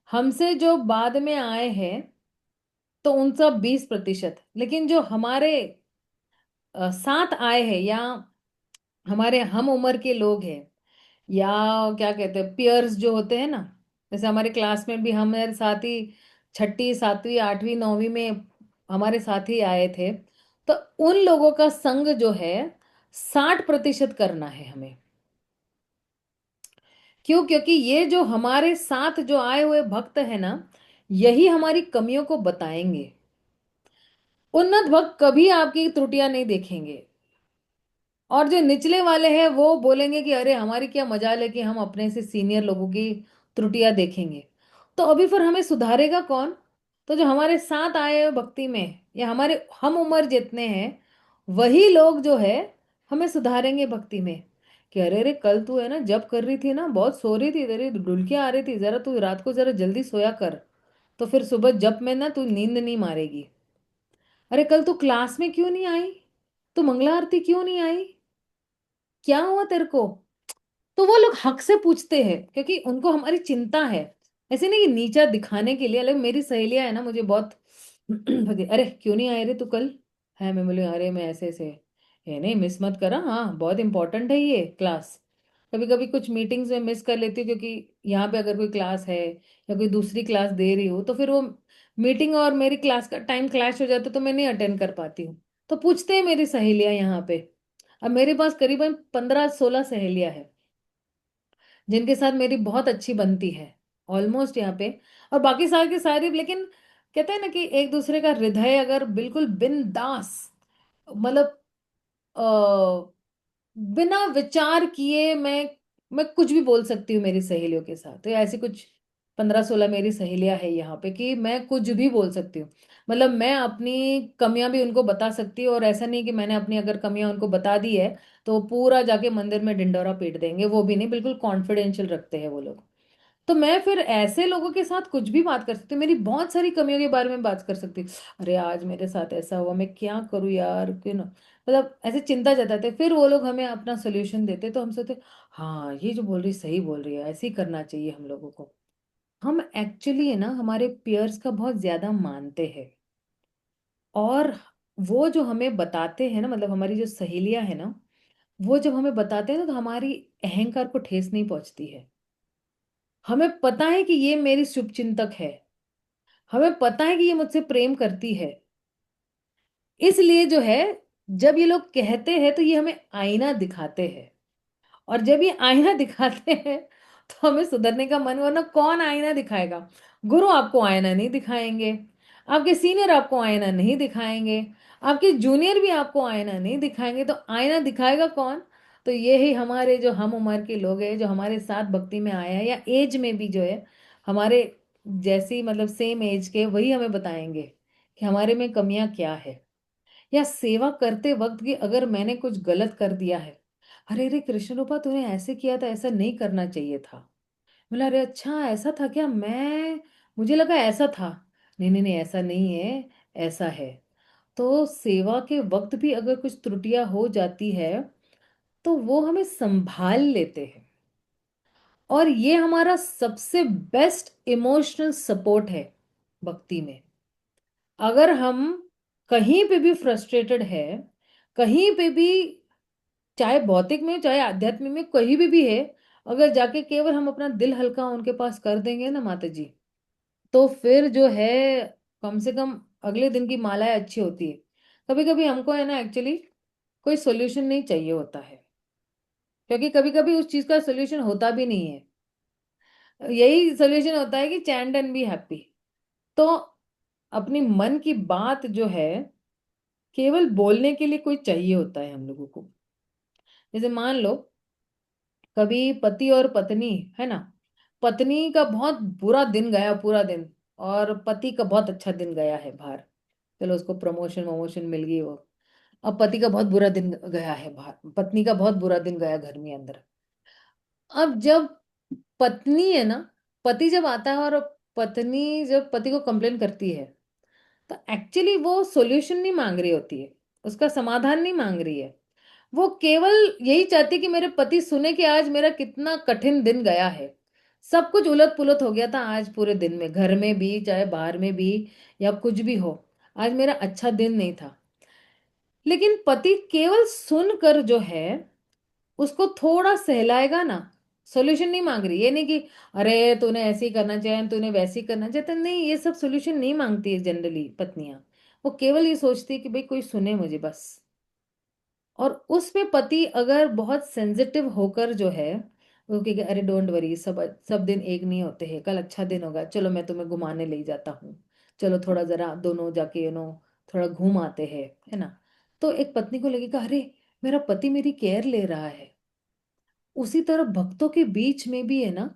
हमसे जो बाद में आए हैं तो उनका 20%, लेकिन जो हमारे साथ आए हैं या हमारे हम उम्र के लोग हैं, या क्या कहते हैं पियर्स जो होते हैं ना, जैसे हमारे क्लास में भी हमारे साथ ही छठी सातवीं आठवीं नौवीं में हमारे साथ ही आए थे, तो उन लोगों का संग जो है 60% करना है हमें। क्यों? क्योंकि ये जो हमारे साथ जो आए हुए भक्त है ना, यही हमारी कमियों को बताएंगे। उन्नत भक्त कभी आपकी त्रुटियां नहीं देखेंगे, और जो निचले वाले हैं वो बोलेंगे कि अरे हमारी क्या मजाल है कि हम अपने से सीनियर लोगों की त्रुटियां देखेंगे। तो अभी फिर हमें सुधारेगा कौन? तो जो हमारे साथ आए हैं भक्ति में या हमारे हम उम्र जितने हैं, वही लोग जो है हमें सुधारेंगे भक्ति में। कि अरे अरे कल तू है ना जब कर रही थी ना, बहुत सो रही थी, तेरी डुलकियां आ रही थी, जरा तू रात को जरा जल्दी सोया कर, तो फिर सुबह जब में ना तू नींद नहीं मारेगी। अरे कल तू क्लास में क्यों नहीं आई, तू मंगला आरती क्यों नहीं आई, क्या हुआ तेरे को? तो वो लोग हक से पूछते हैं क्योंकि उनको हमारी चिंता है। ऐसे नहीं कि नीचा दिखाने के लिए। अलग मेरी सहेलियां है ना, मुझे बहुत अरे क्यों नहीं आए रे तू कल? है, मैं बोली अरे मैं ऐसे ऐसे है, नहीं मिस मत करा, हाँ बहुत इंपॉर्टेंट है ये क्लास। कभी कभी कुछ मीटिंग्स में मिस कर लेती हूँ, क्योंकि यहाँ पे अगर कोई क्लास है या कोई दूसरी क्लास दे रही हो तो फिर वो मीटिंग और मेरी क्लास का टाइम क्लैश हो जाता है, तो मैं नहीं अटेंड कर पाती हूँ। तो पूछते हैं मेरी सहेलियां यहाँ पे। अब मेरे पास करीबन 15-16 सहेलियां हैं जिनके साथ मेरी बहुत अच्छी बनती है, ऑलमोस्ट यहाँ पे। और बाकी सारी की सारी, लेकिन कहते हैं ना कि एक दूसरे का हृदय अगर बिल्कुल बिंदास, मतलब बिना विचार किए मैं कुछ भी बोल सकती हूँ मेरी सहेलियों के साथ। तो ऐसी कुछ 15-16 मेरी सहेलियां हैं यहाँ पे कि मैं कुछ भी बोल सकती हूँ। मतलब मैं अपनी कमियां भी उनको बता सकती हूँ, और ऐसा नहीं कि मैंने अपनी अगर कमियां उनको बता दी है तो पूरा जाके मंदिर में ढिंडोरा पीट देंगे, वो भी नहीं, बिल्कुल कॉन्फिडेंशियल रखते हैं वो लोग। तो मैं फिर ऐसे लोगों के साथ कुछ भी बात कर सकती हूँ, मेरी बहुत सारी कमियों के बारे में बात कर सकती हूँ। अरे आज मेरे साथ ऐसा हुआ, मैं क्या करूँ यार, क्यों ना, मतलब ऐसे चिंता जताते, फिर वो लोग हमें अपना सोल्यूशन देते, तो हम सोचते हाँ ये जो बोल रही सही बोल रही है, ऐसे ही करना चाहिए हम लोगों को। हम एक्चुअली है ना हमारे पियर्स का बहुत ज्यादा मानते हैं, और वो जो हमें बताते हैं ना, मतलब हमारी जो सहेलियां है ना, वो जब हमें बताते हैं ना तो हमारी अहंकार को ठेस नहीं पहुंचती है। हमें पता है कि ये मेरी शुभचिंतक है, हमें पता है कि ये मुझसे प्रेम करती है, इसलिए जो है जब ये लोग कहते हैं तो ये हमें आईना दिखाते हैं। और जब ये आईना दिखाते हैं तो हमें सुधरने का मन, वरना कौन आईना दिखाएगा? गुरु आपको आईना नहीं दिखाएंगे, आपके सीनियर आपको आईना नहीं दिखाएंगे, आपके जूनियर भी आपको आईना नहीं दिखाएंगे, तो आईना दिखाएगा कौन? तो ये ही हमारे जो हम उम्र के लोग हैं, जो हमारे साथ भक्ति में आए हैं, या एज में भी जो है हमारे जैसी, मतलब सेम एज के, वही हमें बताएंगे कि हमारे में कमियां क्या है। या सेवा करते वक्त भी अगर मैंने कुछ गलत कर दिया है, अरे अरे कृष्ण रूपा तूने ऐसे किया था, ऐसा नहीं करना चाहिए था। बोला अरे अच्छा ऐसा था क्या, मैं मुझे लगा ऐसा था। नहीं नहीं नहीं, ऐसा नहीं है, ऐसा है। तो सेवा के वक्त भी अगर कुछ त्रुटियां हो जाती है तो वो हमें संभाल लेते हैं, और ये हमारा सबसे बेस्ट इमोशनल सपोर्ट है भक्ति में। अगर हम कहीं पे भी फ्रस्ट्रेटेड है, कहीं पे भी, चाहे भौतिक में चाहे आध्यात्मिक में कहीं भी है, अगर जाके केवल हम अपना दिल हल्का उनके पास कर देंगे ना माता जी, तो फिर जो है कम से कम अगले दिन की मालाएं अच्छी होती है। कभी कभी हमको है ना एक्चुअली कोई सोल्यूशन नहीं चाहिए होता है, क्योंकि कभी कभी उस चीज का सोल्यूशन होता भी नहीं है। यही सोल्यूशन होता है कि चैंड एंड बी हैप्पी। तो अपनी मन की बात जो है केवल बोलने के लिए कोई चाहिए होता है हम लोगों को। जैसे मान लो कभी पति और पत्नी, है ना, पत्नी का बहुत बुरा दिन गया पूरा दिन, और पति का बहुत अच्छा दिन गया है बाहर, चलो उसको प्रमोशन वमोशन मिल गई वो। अब पति का बहुत बुरा दिन गया है बाहर, पत्नी का बहुत बुरा दिन गया घर में अंदर। अब जब पत्नी है ना, पति जब आता है और पत्नी जब पति को कंप्लेन करती है, तो एक्चुअली वो सॉल्यूशन नहीं मांग रही होती है, उसका समाधान नहीं मांग रही है। वो केवल यही चाहती कि मेरे पति सुने कि आज मेरा कितना कठिन दिन गया है, सब कुछ उलट पुलट हो गया था आज पूरे दिन में, घर में भी चाहे बाहर में भी, या कुछ भी हो, आज मेरा अच्छा दिन नहीं था। लेकिन पति केवल सुनकर जो है उसको थोड़ा सहलाएगा ना, सॉल्यूशन नहीं मांग रही, ये नहीं कि अरे तूने ऐसे ही करना चाहिए, तूने वैसे ही करना चाहिए, तो नहीं, ये सब सॉल्यूशन नहीं मांगती है जनरली पत्नियां। वो केवल ये सोचती है कि भाई कोई सुने मुझे बस। और उसमें पति अगर बहुत सेंसिटिव होकर जो है, वो कहेगा अरे डोंट वरी, सब सब दिन एक नहीं होते हैं, कल अच्छा दिन होगा, चलो मैं तुम्हें घुमाने ले जाता हूँ, चलो थोड़ा जरा दोनों जाके थोड़ा घूम आते हैं, है ना। तो एक पत्नी को लगेगा अरे मेरा पति मेरी केयर ले रहा है। उसी तरह भक्तों के बीच में भी है ना,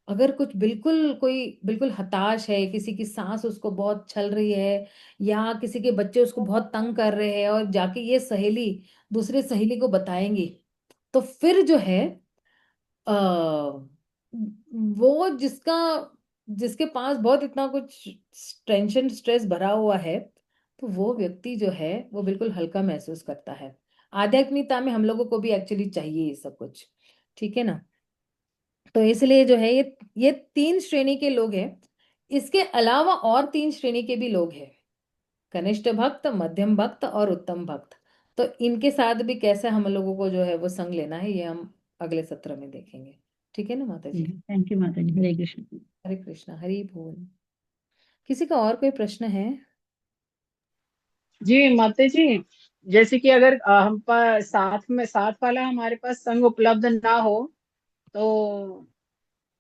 अगर कुछ बिल्कुल कोई बिल्कुल हताश है, किसी की सांस उसको बहुत छल रही है, या किसी के बच्चे उसको बहुत तंग कर रहे हैं, और जाके ये सहेली दूसरे सहेली को बताएंगी, तो फिर जो है आ, वो जिसके पास बहुत इतना कुछ टेंशन स्ट्रेस भरा हुआ है, तो वो व्यक्ति जो है वो बिल्कुल हल्का महसूस करता है। आध्यात्मिकता में हम लोगों को भी एक्चुअली चाहिए ये सब कुछ, ठीक है ना। तो इसलिए जो है ये तीन श्रेणी के लोग हैं। इसके अलावा और तीन श्रेणी के भी लोग हैं, कनिष्ठ भक्त, मध्यम भक्त और उत्तम भक्त। तो इनके साथ भी कैसे हम लोगों को जो है वो संग लेना है, ये हम अगले सत्र में देखेंगे। ठीक है ना माता जी। थैंक यू माता जी, हरे कृष्ण। हरे कृष्णा, हरि बोल। किसी का और कोई प्रश्न है? जी माता जी, जैसे कि अगर हम पर साथ वाला हमारे पास संग उपलब्ध ना हो, तो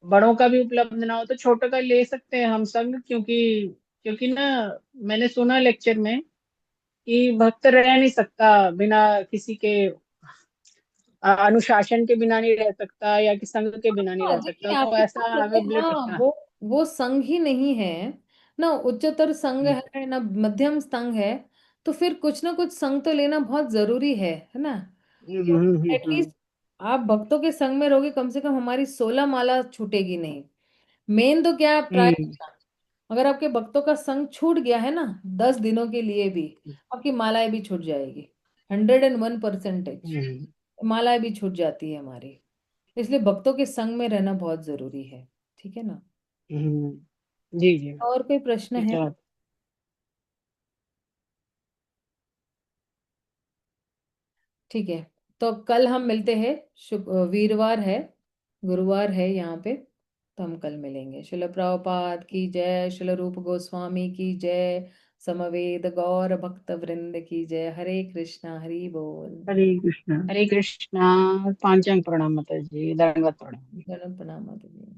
बड़ों का भी उपलब्ध ना हो, तो छोटों का ले सकते हैं हम संग, क्योंकि क्योंकि ना मैंने सुना लेक्चर में कि भक्त रह नहीं सकता बिना किसी के अनुशासन के बिना नहीं रह सकता, या कि संग के बिना नहीं हाँ, रह देखिए सकता, तो आपके ऐसा पास अगर, अवेलेबल हाँ, करता। वो संघ ही नहीं है ना, उच्चतर संघ है ना, मध्यम संघ है, तो फिर कुछ ना कुछ संघ तो लेना बहुत जरूरी है ना। तो हम्म। एटलीस्ट आप भक्तों के संग में रहोगे, कम से कम हमारी 16 माला छूटेगी नहीं। मेन तो क्या है, ट्राई हम्म करना। अगर आपके भक्तों का संग छूट गया है ना 10 दिनों के लिए भी, आपकी मालाएं भी छूट जाएगी। 101% हम्म मालाएं भी छूट जाती है हमारी। इसलिए भक्तों के संग में रहना बहुत जरूरी है, ठीक है ना। हम्म। जी जी। और कोई प्रश्न ठीक है? है। ठीक है, तो अब कल हम मिलते हैं। वीरवार है, गुरुवार है यहाँ पे, तो हम कल मिलेंगे। शिल प्रभुपाद की जय, शिल रूप गोस्वामी की जय, समवेद गौर भक्त वृंद की जय। हरे कृष्णा, हरि बोल। हरे कृष्ण। हरे कृष्णा। पांचांग प्रणाम माता जी, दंडवत प्रणाम। प्रणाम प्रणाम माता जी।